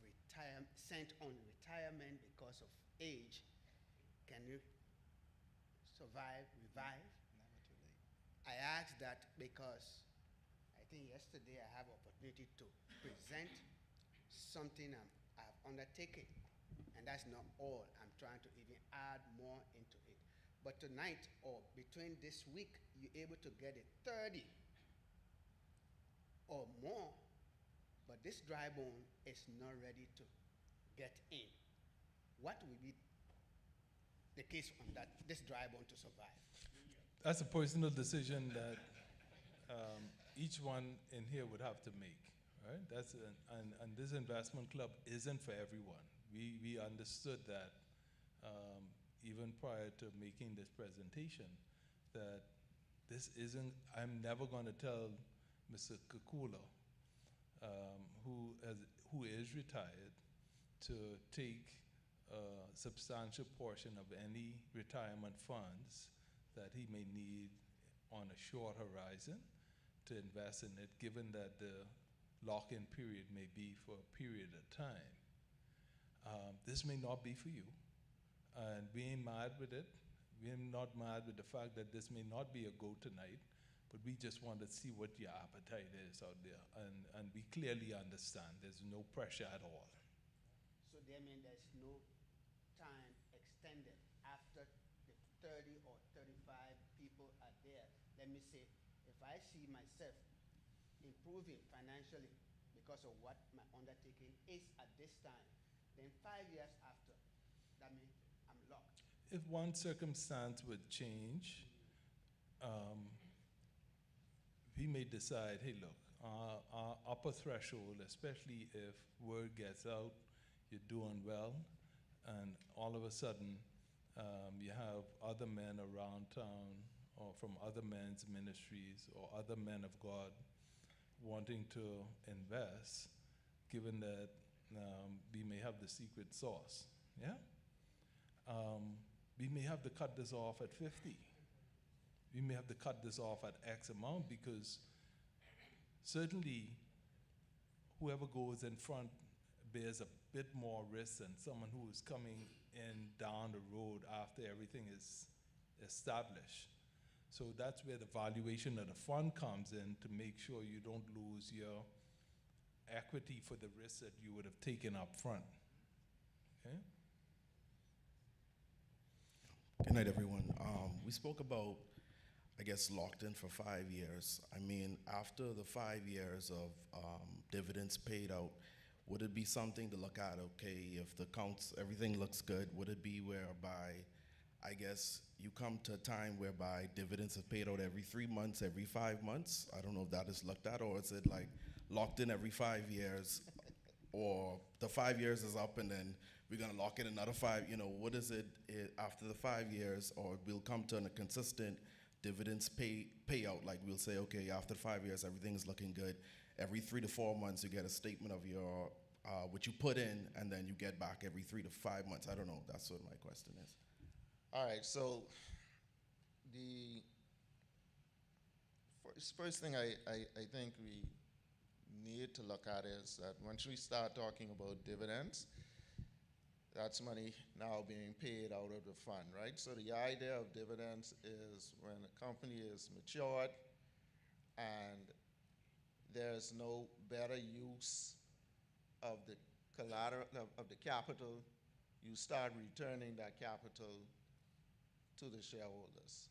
F: sent on retirement because of age, can you survive, revive?
D: Never too late.
F: I ask that because I think yesterday I have opportunity to present something I've undertaken, and that's not all. I'm trying to even add more into it. But tonight, or between this week, you're able to get it 30 or more, but this dry bone is not ready to get in. What will be the case on that, this dry bone to survive?
B: That's a personal decision that each one in here would have to make, right? And this investment club isn't for everyone. We understood that even prior to making this presentation, that this isn't, I'm never going to tell Mr. Kakula, who is retired, to take a substantial portion of any retirement funds that he may need on a short horizon to invest in it, given that the lock-in period may be for a period of time. This may not be for you, and we ain't mad with it. We're not mad with the fact that this may not be a go tonight, but we just want to see what your appetite is out there, and we clearly understand there's no pressure at all.
F: So they mean there's no time extended after the 30 or 35 people are there. Let me say, if I see myself improving financially because of what my undertaking is at this time, then 5 years after, that means I'm locked.
B: If one circumstance would change, we may decide, hey, look, our upper threshold, especially if word gets out, you're doing well, and all of a sudden you have other men around town or from other men's ministries or other men of God wanting to invest, given that we may have the secret sauce, yeah? We may have to cut this off at 50. We may have to cut this off at X amount, because certainly whoever goes in front bears a bit more risk than someone who is coming in down the road after everything is established. So that's where the valuation of the fund comes in, to make sure you don't lose your equity for the risk that you would have taken up front. Okay?
J: Good night, everyone. We spoke about, I guess, locked in for 5 years. I mean, after the 5 years of dividends paid out, would it be something to look at, okay, if the counts, everything looks good, would it be whereby, I guess, you come to a time whereby dividends are paid out every 3 months, every 5 months? I don't know if that is looked at, or is it like locked in every 5 years, or the 5 years is up and then we're gonna lock in another 5, what is it after the 5 years, or we'll come to a consistent dividends payout, like we'll say, okay, after 5 years, everything's looking good. Every 3 to 4 months, you get a statement of your, what you put in, and then you get back every 3 to 5 months. I don't know, that's what my question is.
E: All right, so first thing I think we need to look at is that once we start talking about dividends, that's money now being paid out of the fund, right? So the idea of dividends is when a company is matured and there's no better use of the collateral, of the capital, you start returning that capital to the shareholders.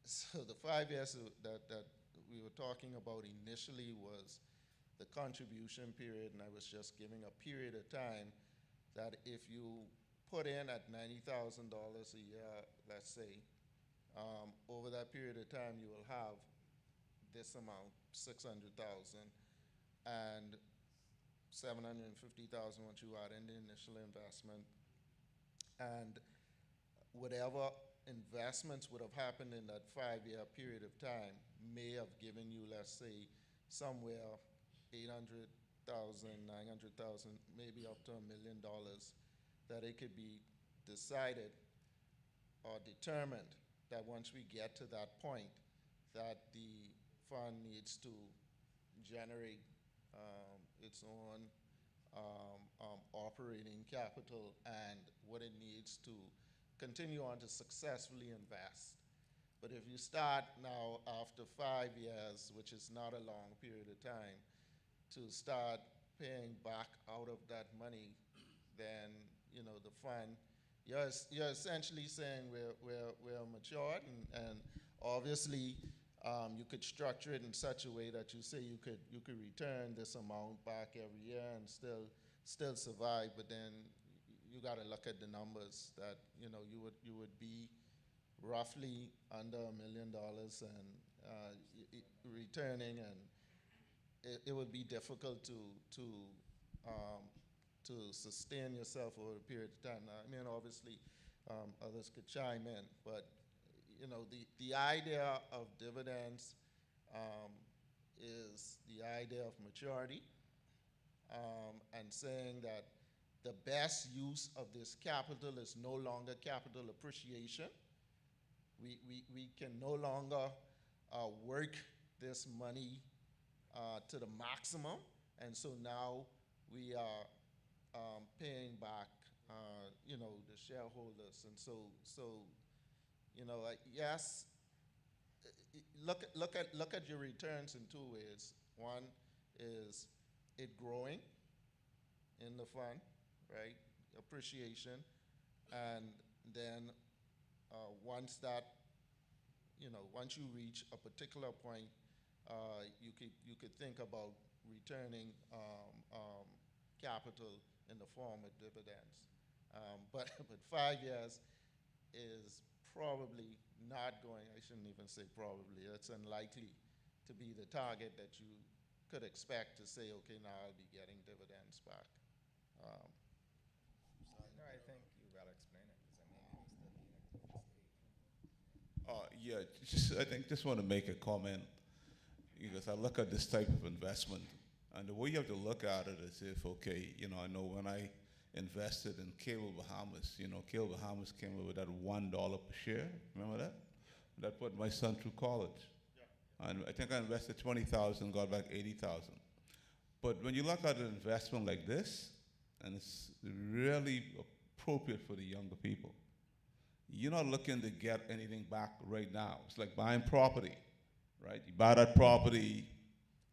E: So the 5 years that we were talking about initially was the contribution period, and I was just giving a period of time that if you put in at $90,000 a year, let's say, over that period of time you will have this amount, 600,000, and 750,000 once you add in the initial investment, and whatever investments would have happened in that 5-year period of time may have given you, let's say, somewhere 800,000, 900,000, maybe up to $1 million, that it could be decided or determined that once we get to that point, that the fund needs to generate its own operating capital and what it needs to continue on to successfully invest. But if you start now after 5 years, which is not a long period of time, to start paying back out of that money, then the fund, you're essentially saying we're matured, and obviously you could structure it in such a way that you say you could return this amount back every year and still survive, but then you got to look at the numbers that you would be roughly under $1 million and returning, and it would be difficult to sustain yourself over a period of time. Now, I mean, obviously, others could chime in, but the idea of dividends is the idea of maturity, and saying that the best use of this capital is no longer capital appreciation. We can no longer work this money to the maximum, and so now we are paying back, the shareholders, and so yes, look at your returns in two ways. One is it growing in the fund, right? Appreciation, and then once you reach a particular point, you could think about returning capital in the form of dividends. But 5 years is probably not going. I shouldn't even say probably. It's unlikely to be the target that you could expect to say, okay, now I'll be getting dividends back.
A: No, I think you well explained it, because I mean,
K: Yeah, just want to make a comment, because I look at this type of investment, and the way you have to look at it is if, okay, I know when I invested in Cable Bahamas, Cable Bahamas came up with that $1 per share. Remember that? That put my son through college. Yeah. And I think I invested 20,000, got back 80,000. But when you look at an investment like this, and it's really appropriate for the younger people, you're not looking to get anything back right now. It's like buying property, right? You buy that property,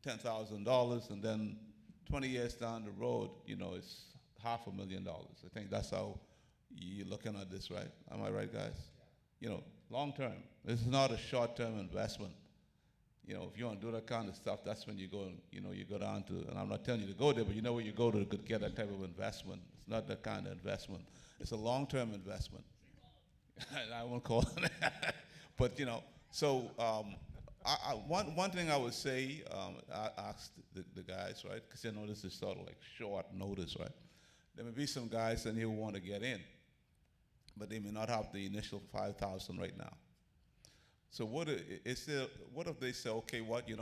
K: $10,000, and then 20 years down the road, it's $500,000. I think that's how you're looking at this, right? Am I right, guys? Yeah. Long term. This is not a short-term investment. If you want to do that kind of stuff, that's when you go, you go down to, and I'm not telling you to go there, but you know where you go to get that type of investment. It's not that kind of investment. It's a long-term investment. I won't call it that. But, so one thing I would say, I asked the guys, right, because this is sort of like short notice, right? There may be some guys in here who want to get in, but they may not have the initial 5,000 right now. So what if they say, okay, I want to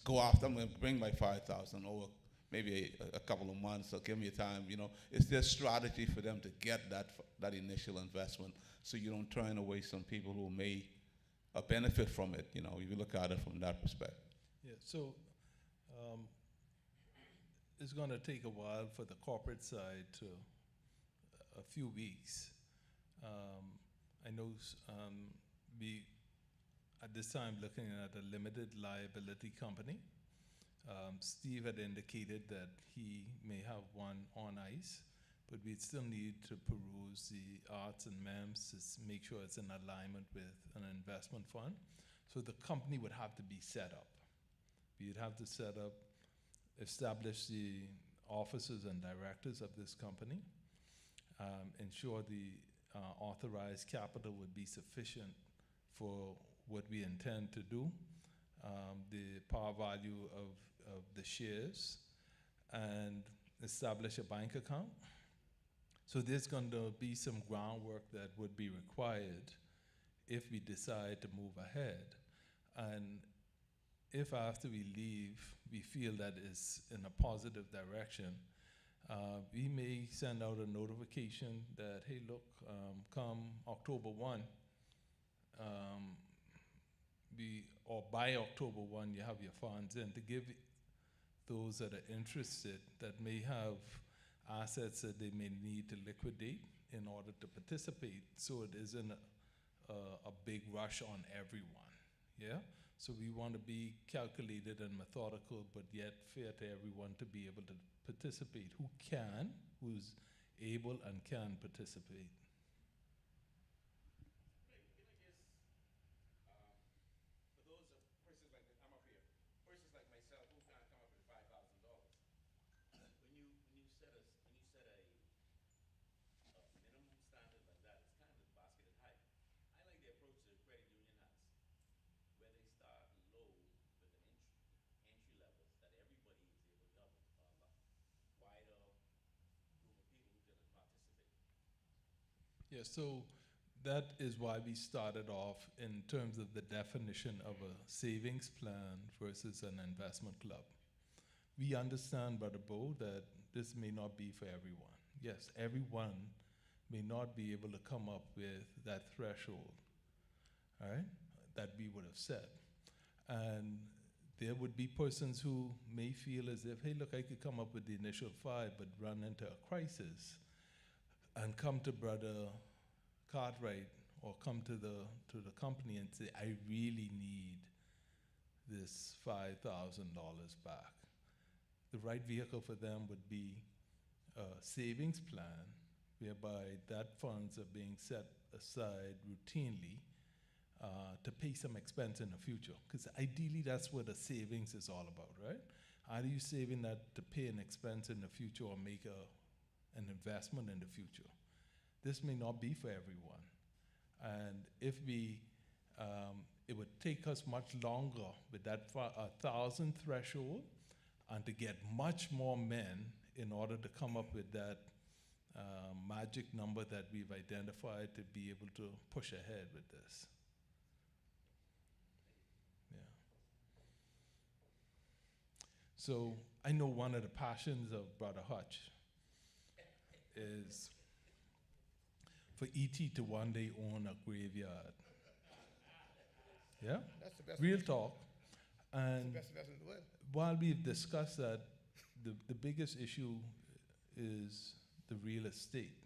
K: go after, I'm going to bring my 5,000 over maybe a couple of months, or give me time, Is there a strategy for them to get that initial investment so you don't turn away some people who may a benefit from it. You know, you look at it from that perspective.
B: Yeah, so it's going to take a while for the corporate side to, a few weeks. I know we, at this time, looking at a limited liability company. Steve had indicated that he may have one on ice, but we'd still need to peruse the arts and MEMS to make sure it's in alignment with an investment fund. So the company would have to be set up. We'd have to set up, establish the officers and directors of this company, ensure the authorized capital would be sufficient for what we intend to do, the par value of the shares, and establish a bank account. So there's going to be some groundwork that would be required if we decide to move ahead. And if after we leave, we feel that it's in a positive direction, we may send out a notification that, hey, look, come October 1, or by October 1, you have your funds in, to give those that are interested that may have assets that they may need to liquidate in order to participate, so it isn't a big rush on everyone, yeah? So we want to be calculated and methodical, but yet fair to everyone to be able to participate who's able and can participate. Yeah, so that is why we started off in terms of the definition of a savings plan versus an investment club. We understand, Brother Bo, that this may not be for everyone. Yes, everyone may not be able to come up with that threshold, all right, that we would have set. And there would be persons who may feel as if, hey, look, I could come up with the initial 5, but run into a crisis and come to Brother Cartwright or come to the company and say, I really need this $5,000 back. The right vehicle for them would be a savings plan whereby that funds are being set aside routinely to pay some expense in the future. Because ideally, that's what a savings is all about, right? Are you saving that to pay an expense in the future or make an investment in the future? This may not be for everyone. And if it would take us much longer with that 1,000 threshold and to get much more men in order to come up with that magic number that we've identified to be able to push ahead with this. Yeah. So I know one of the passions of Brother Hutch is for E.T. to one day own a graveyard. Yeah?
H: That's the best.
B: Real talk. And
H: That's the best investment in the world.
B: while we've discussed that, the biggest issue is the real estate.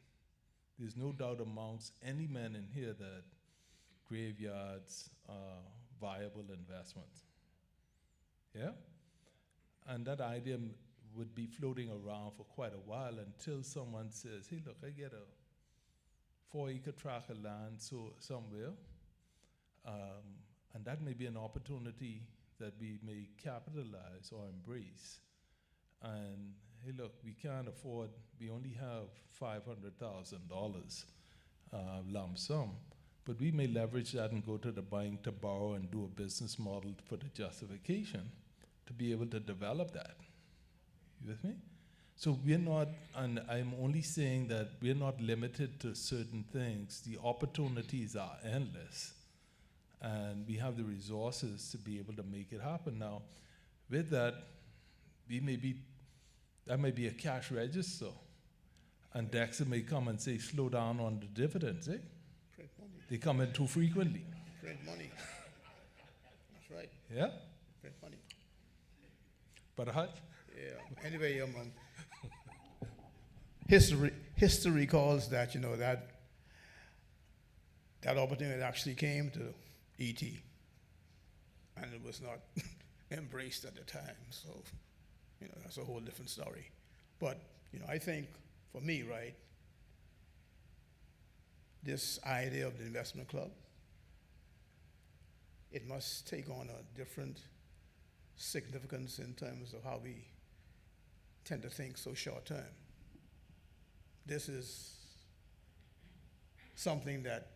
B: There's no doubt amongst any man in here that graveyards are viable investments. Yeah? And that idea would be floating around for quite a while until someone says, hey, look, I get a 4-acre tract of land somewhere, and that may be an opportunity that we may capitalize or embrace. And hey, look, we can't afford, we only have $500,000 lump sum, but we may leverage that and go to the bank to borrow and do a business model for the justification to be able to develop that. You with me? So we're not, and I'm only saying that we're not limited to certain things. The opportunities are endless. And we have the resources to be able to make it happen. Now, with that, that may be a cash register. And Dexter may come and say, slow down on the dividends, eh?
H: Print money.
B: They come in too frequently.
H: Print money. right.
B: Yeah?
H: Very funny.
B: Brother Hutch?
H: Yeah. Anyway, history calls that, that opportunity actually came to ET, and it was not embraced at the time. So, that's a whole different story. But, I think for me, right, this idea of the investment club, it must take on a different significance in terms of how we tend to think so short term. This is something that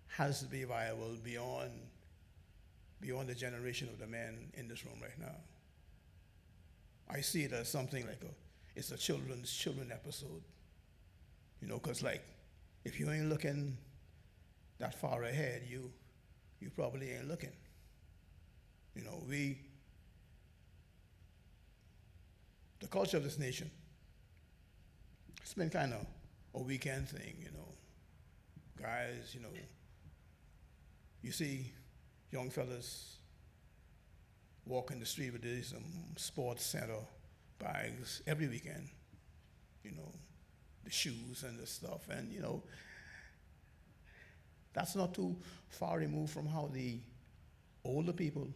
H: has to be viable beyond the generation of the men in this room right now. I see it as something like it's a children episode, because like if you ain't looking that far ahead, you probably ain't looking. The culture of this nation, it's been kind of a weekend thing, guys, you see young fellas walking the street with these sports center bags every weekend, the shoes and the stuff, and that's not too far removed from how the older people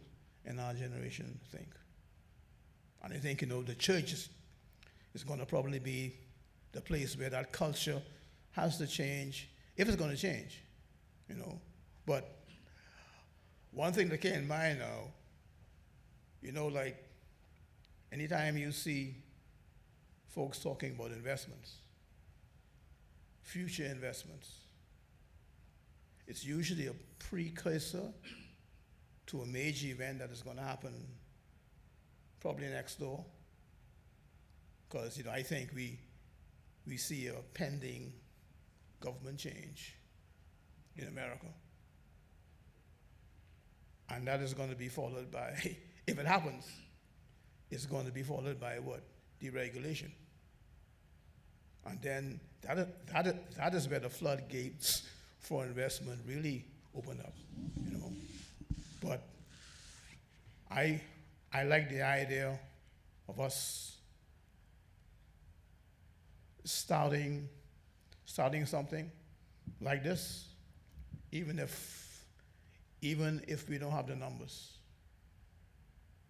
H: in our generation think. And I think, the church is going to probably be the place where that culture has to change, if it's going to change, But one thing to keep in mind now, like anytime you see folks talking about investments, future investments, it's usually a precursor to a major event that is going to happen probably next door. Because, I think we see a pending government change in America. And that is going to be followed by, if it happens, it's going to be followed by what? Deregulation. And then that is where the floodgates for investment really open up, But I like the idea of us starting something like this, even if we don't have the numbers.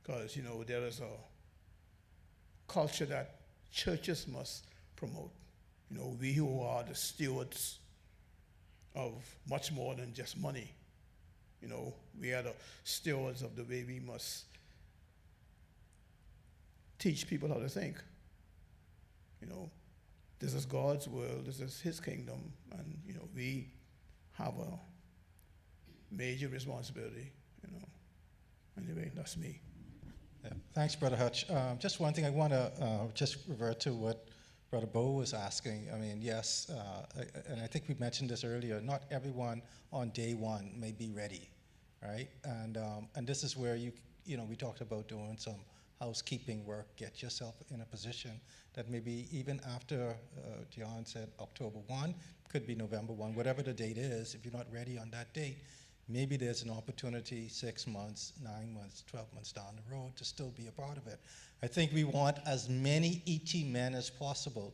H: Because, there is a culture that churches must promote. We who are the stewards of much more than just money. We are the stewards of the way we must teach people how to think. This is God's world, this is His kingdom, and we have a major responsibility. Anyway, that's me.
D: Yeah. Thanks, Brother Hutch. Just one thing I want to just revert to what Brother Bo was asking. I mean, yes, and I think we mentioned this earlier, not everyone on day one may be ready, right? And this is where we talked about doing some housekeeping work, get yourself in a position that maybe even after, Dion said October 1, could be November 1, whatever the date is, if you're not ready on that date, maybe there's an opportunity 6 months, 9 months, 12 months down the road to still be a part of it. I think we want as many ET men as possible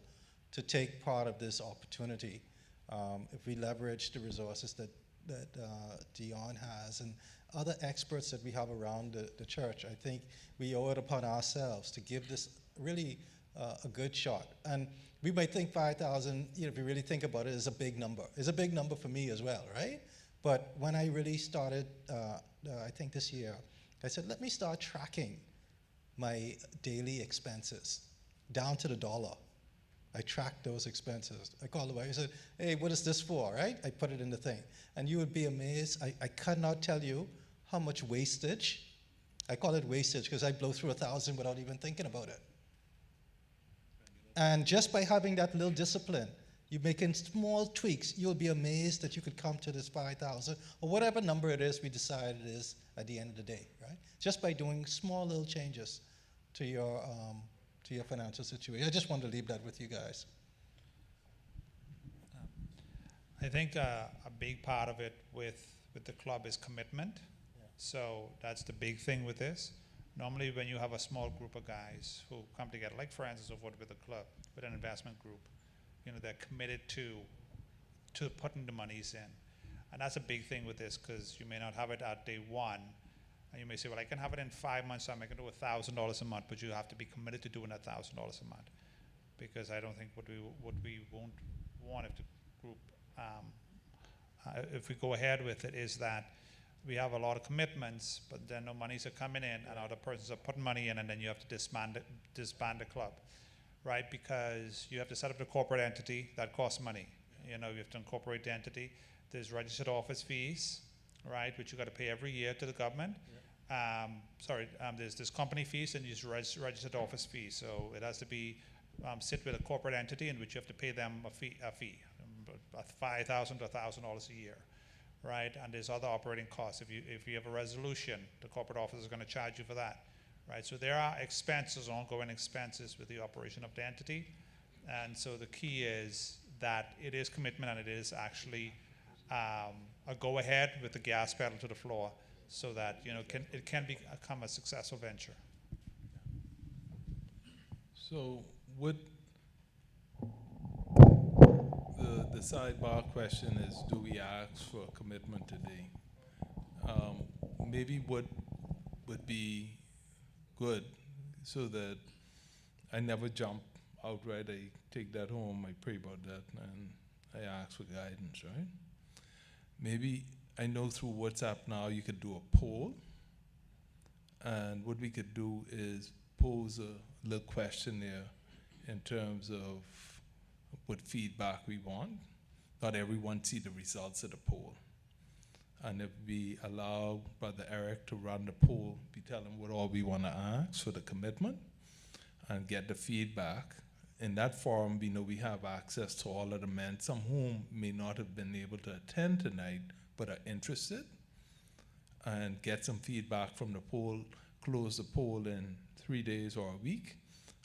D: to take part of this opportunity. If we leverage the resources that Dion has and other experts that we have around the church, I think we owe it upon ourselves to give this really a good shot. And we might think 5,000, if you really think about it, is a big number. It's a big number for me as well, right? But when I really started, I think this year, I said, let me start tracking my daily expenses down to the dollar. I tracked those expenses. I called away. I said, hey, what is this for, right? I put it in the thing. And you would be amazed. I cannot tell you how much wastage. I call it wastage because I blow through 1,000 without even thinking about it. And just by having that little discipline, you're making small tweaks, you'll be amazed that you could come to this 5,000 or whatever number it is we decide it is at the end of the day, right? Just by doing small little changes to your financial situation. I just wanted to leave that with you guys.
C: I think a big part of it with with the club is commitment. So that's the big thing with this. Normally when you have a small group of guys who come together, like friends and so forth with a club, with an investment group, you know, they're committed to putting the monies in. And that's a big thing with this, because you may not have it at day one. And you may say, well, I can have it in 5 months, so I can do $1,000 a month, but you have to be committed to doing $1,000 a month. Because I don't think what we won't want if the group, if we go ahead with it, is that we have a lot of commitments, but then no monies are coming in, and other persons are putting money in, and then you have to disband the club, right? Because you have to set up the corporate entity, that costs money. You know, you have to incorporate the entity. There's registered office fees, right, which you got to pay every year to the government. There's company fees, and there's registered office fees. So it has to be sit with a corporate entity in which you have to pay them a fee, $5,000 to $1,000 a year, right? And there's other operating costs. If you have a resolution, the corporate office is going to charge you for that, right? So there are expenses, ongoing expenses with the operation of the entity. And so the key is that it is commitment, and it is actually a go ahead with the gas pedal to the floor, so that, you know, it can become a successful venture.
B: So would the sidebar question is, do we ask for a commitment today? Maybe what would be good, so that I never jump outright, I take that home, I pray about that, and I ask for guidance, right? Maybe, I know through WhatsApp now you could do a poll, and what we could do is pose a little questionnaire in terms of what feedback we want. Not everyone see the results of the poll. And if we allow Brother Eric to run the poll, we tell him what all we want to ask for the commitment, and get the feedback. In that forum, we know we have access to all of the men, some whom may not have been able to attend tonight, but are interested, and get some feedback from the poll, close the poll in 3 days or a week,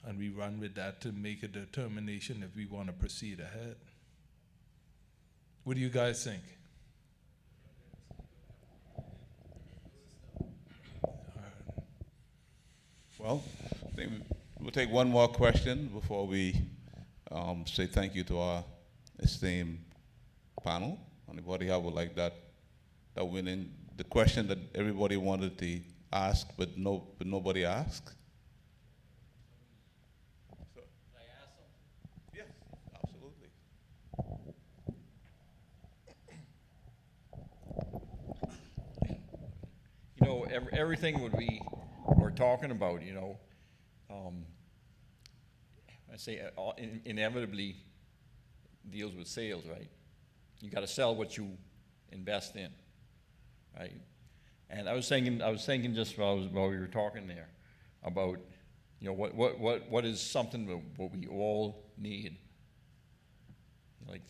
B: and we run with that to make a determination if we want to proceed ahead. What do you guys think?
K: Well, I think we'll take one more question before we say thank you to our esteemed panel. Anybody have like that winning, the question that everybody wanted to ask, but nobody asked? So, can I ask something? Yes, absolutely.
L: You know, everything we're talking about, you know, I say inevitably deals with sales, right? You got to sell what you invest in, right? And I was thinking just while we were talking there about, you know, what is something what we all need, like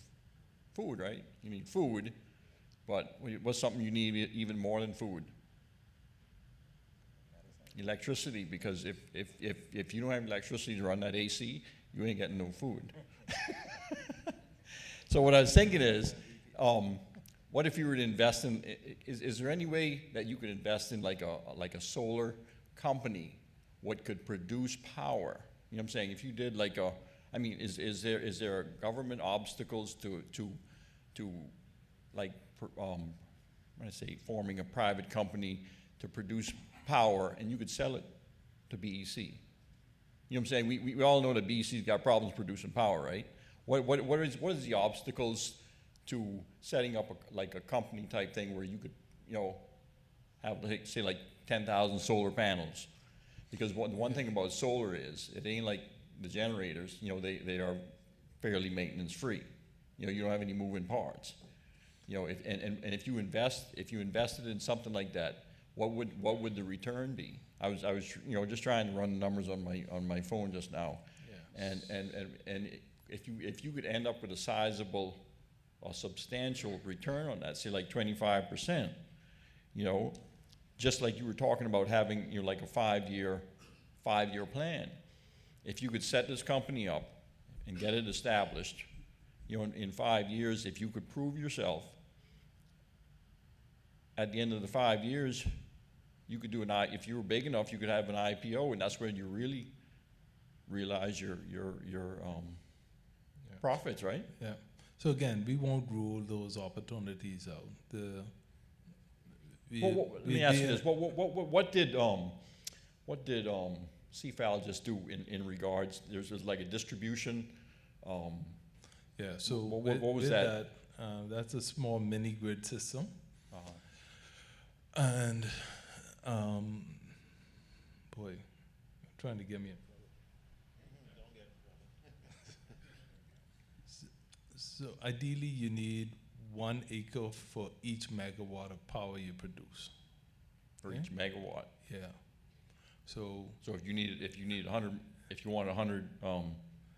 L: food, right? You need food, but what's something you need even more than food? Electricity, because if you don't have electricity to run that AC, you ain't getting no food. So what I was thinking is, what if you were to invest in? Is there any way that you could invest in like a solar company, what could produce power? You know what I'm saying? If you did like a, I mean, is there government obstacles to like I'm gonna say forming a private company to produce power, and you could sell it to BEC? You know what I'm saying? We all know that BEC's got problems producing power, right? What is the obstacles to setting up like a company type thing where you could, you know, have, say, like 10,000 solar panels? Because one thing about solar is it ain't like the generators. You know, they are fairly maintenance free. You know, you don't have any moving parts. You know, if you invested in something like that, what would the return be? I was you know, just trying to run the numbers on my phone just now. Yeah. And if you could end up with a sizable or substantial return on that, say like 25%, you know, just like you were talking about having, you know, like a five-year plan. If you could set this company up and get it established, you know, in 5 years, if you could prove yourself, at the end of the 5 years, you could do if you were big enough, you could have an IPO, and that's when you really realize your profits, right?
B: Yeah. So again, we won't rule those opportunities out.
L: Let me ask you this: what did CFAL just do in regards? There's like a distribution.
B: Yeah. So
L: what was that?
B: That's a small mini grid system,
L: Uh-huh.
B: and boy, trying to get me. So ideally, you need 1 acre for each megawatt of power you produce.
L: For each megawatt.
B: Yeah. So
L: if you want 100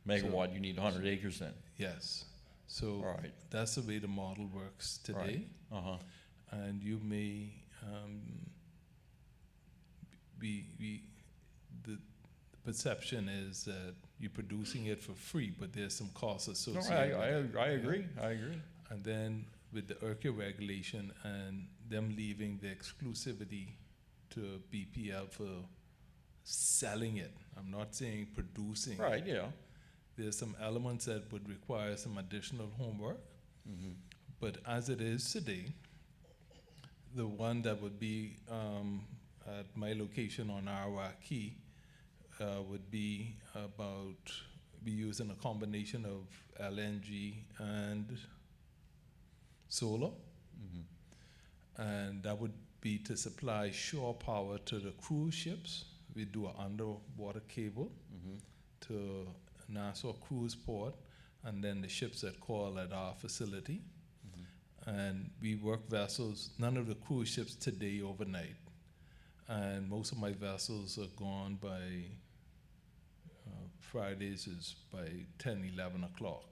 L: megawatt, you need 100 acres then.
B: yes. So
L: All right.
B: that's the way the model works today.
L: Right. Uh-huh.
B: And you may the perception is that you're producing it for free, but there's some costs
L: No,
B: associated with it.
L: I agree. I agree.
B: And then with the ERCA regulation and them leaving the exclusivity to BPL for selling it, I'm not saying producing.
L: Right. Yeah.
B: There's some elements that would require some additional homework.
L: Mm-hmm.
B: But as it is today, the one that would be at my location on Arawak Key would be using a combination of LNG and solar.
L: Mm-hmm.
B: And that would be to supply shore power to the cruise ships. We do an underwater cable
L: Mm-hmm.
B: to Nassau Cruise Port, and then the ships that call at our facility.
L: Mm-hmm.
B: And we work vessels, none of the cruise ships today overnight. And most of my vessels are gone by Fridays is by 10, 11 o'clock.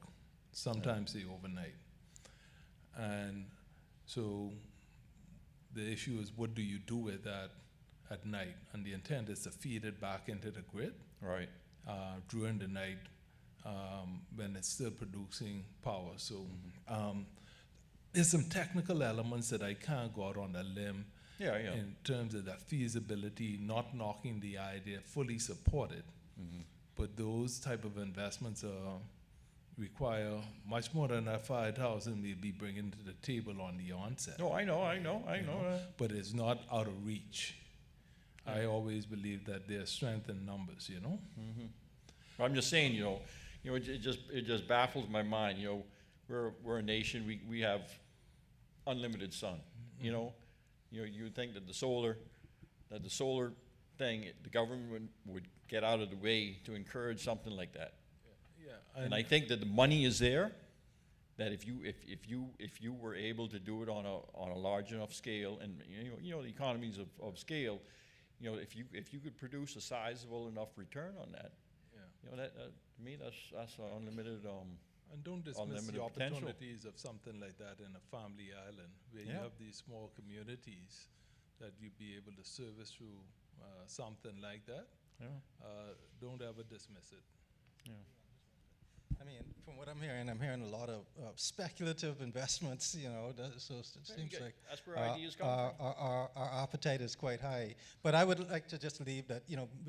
B: Sometimes they overnight. And so the issue is, what do you do with that at night? And the intent is to feed it back into the grid.
L: Right.
B: During the night when it's still producing power. So there's some technical elements that I can't go out on a limb
L: Yeah.
B: in terms of the feasibility, not knocking the idea, fully supported.
L: Mm-hmm.
B: But those type of investments require much more than that 5,000 we'll be bringing to the table on the onset.
L: No, I know.
B: But it's not out of reach. I always believe that there's strength in numbers, you know?
L: Mm-hmm. I'm just saying, it just baffles my mind. We're a nation. We have unlimited sun.
B: Mm-hmm.
L: You would think that the solar thing, the government would get out of the way to encourage something like that.
B: Yeah.
L: And I think that the money is there. That if you were able to do it on a large enough scale, and the economies of scale, if you could produce a sizable enough return on that, that to me that's unlimited.
B: And don't dismiss
L: unlimited
B: the
L: potential.
B: opportunities of something like that in a family island where you have these small communities that you'd be able to service through something like that.
L: Yeah.
B: Don't ever dismiss it.
L: Yeah.
D: I mean, from what I'm hearing a lot of speculative investments, so it seems like
L: that's where ideas come from.
D: our appetite is quite high. But I would like to just leave that,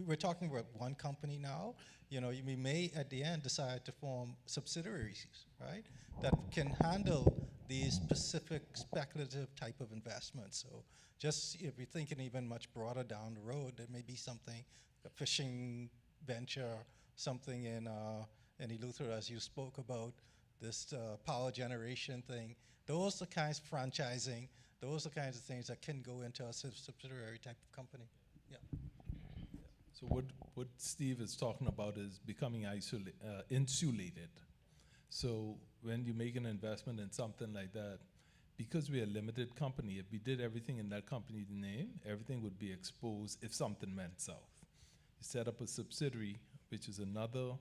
D: we're talking about one company now. We may at the end decide to form subsidiaries, right, that can handle these specific speculative type of investments. So just if you're thinking even much broader down the road, there may be something, a fishing venture, something in Eleuthera, as you spoke about, this power generation thing. Those are the kinds of franchising, those are the kinds of things that can go into a subsidiary type of company. Yeah.
B: So what Steve is talking about is becoming insulated. So when you make an investment in something like that, because we're a limited company, if we did everything in that company's name, everything would be exposed if something went south. You set up a subsidiary, which is another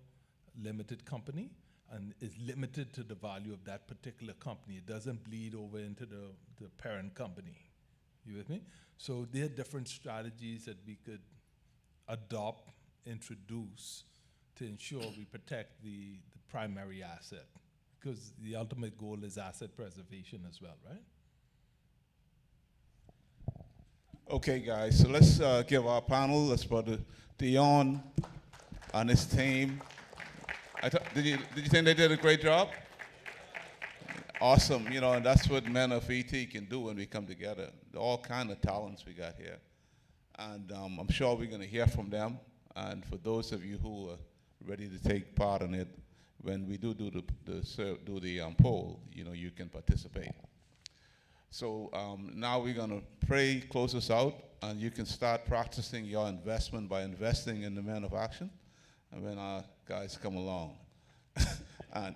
B: limited company, and is limited to the value of that particular company. It doesn't bleed over into the parent company. You with me? So there are different strategies that we could adopt, introduce to ensure we protect the primary asset, because the ultimate goal is asset preservation as well, right?
K: Okay, guys, so let's give our panel, let's brother Dion and his team. Did you think they did a great job? Awesome, you know, and that's what men of ET can do when we come together. All kind of talents we got here. And I'm sure we're going to hear from them. And for those of you who are ready to take part in it, when we do the poll, you know, you can participate. So now we're going to pray, close us out, and you can start practicing your investment by investing in the Men of Action. And when our guys come along. And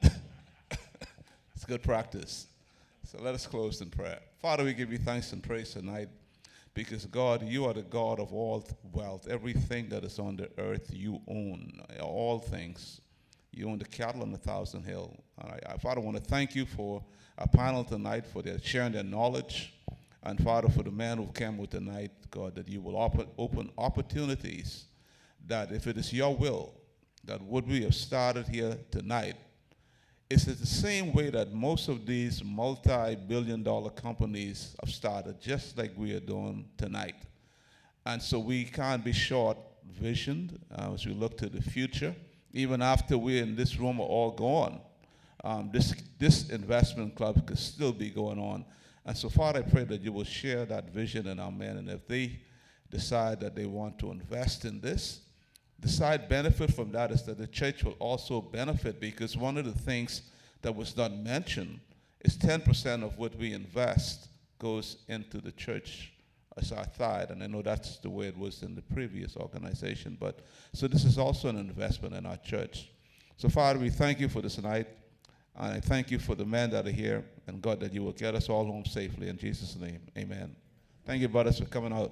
K: it's good practice. So let us close in prayer. Father, we give you thanks and praise tonight because, God, you are the God of all wealth. Everything that is on the earth, you own. All things. You own the cattle on 1,000 hills. Father, I want to thank you for our panel tonight, for their sharing their knowledge. And, Father, for the man who came with tonight, God, that you will open opportunities that if it is your will, that what we have started here tonight is the same way that most of these multi-billion-dollar companies have started, just like we are doing tonight. And so we can't be short-visioned as we look to the future. Even after we in this room are all gone, this investment club could still be going on. And so, Father, I pray that you will share that vision in our men. And if they decide that they want to invest in this, the side benefit from that is that the church will also benefit, because one of the things that was not mentioned is 10% of what we invest goes into the church as our tithe. And I know that's the way it was in the previous organization. But so this is also an investment in our church. So, Father, we thank you for this night. And I thank you for the men that are here. And, God, that you will get us all home safely. In Jesus' name, amen. Thank you, brothers, for coming out.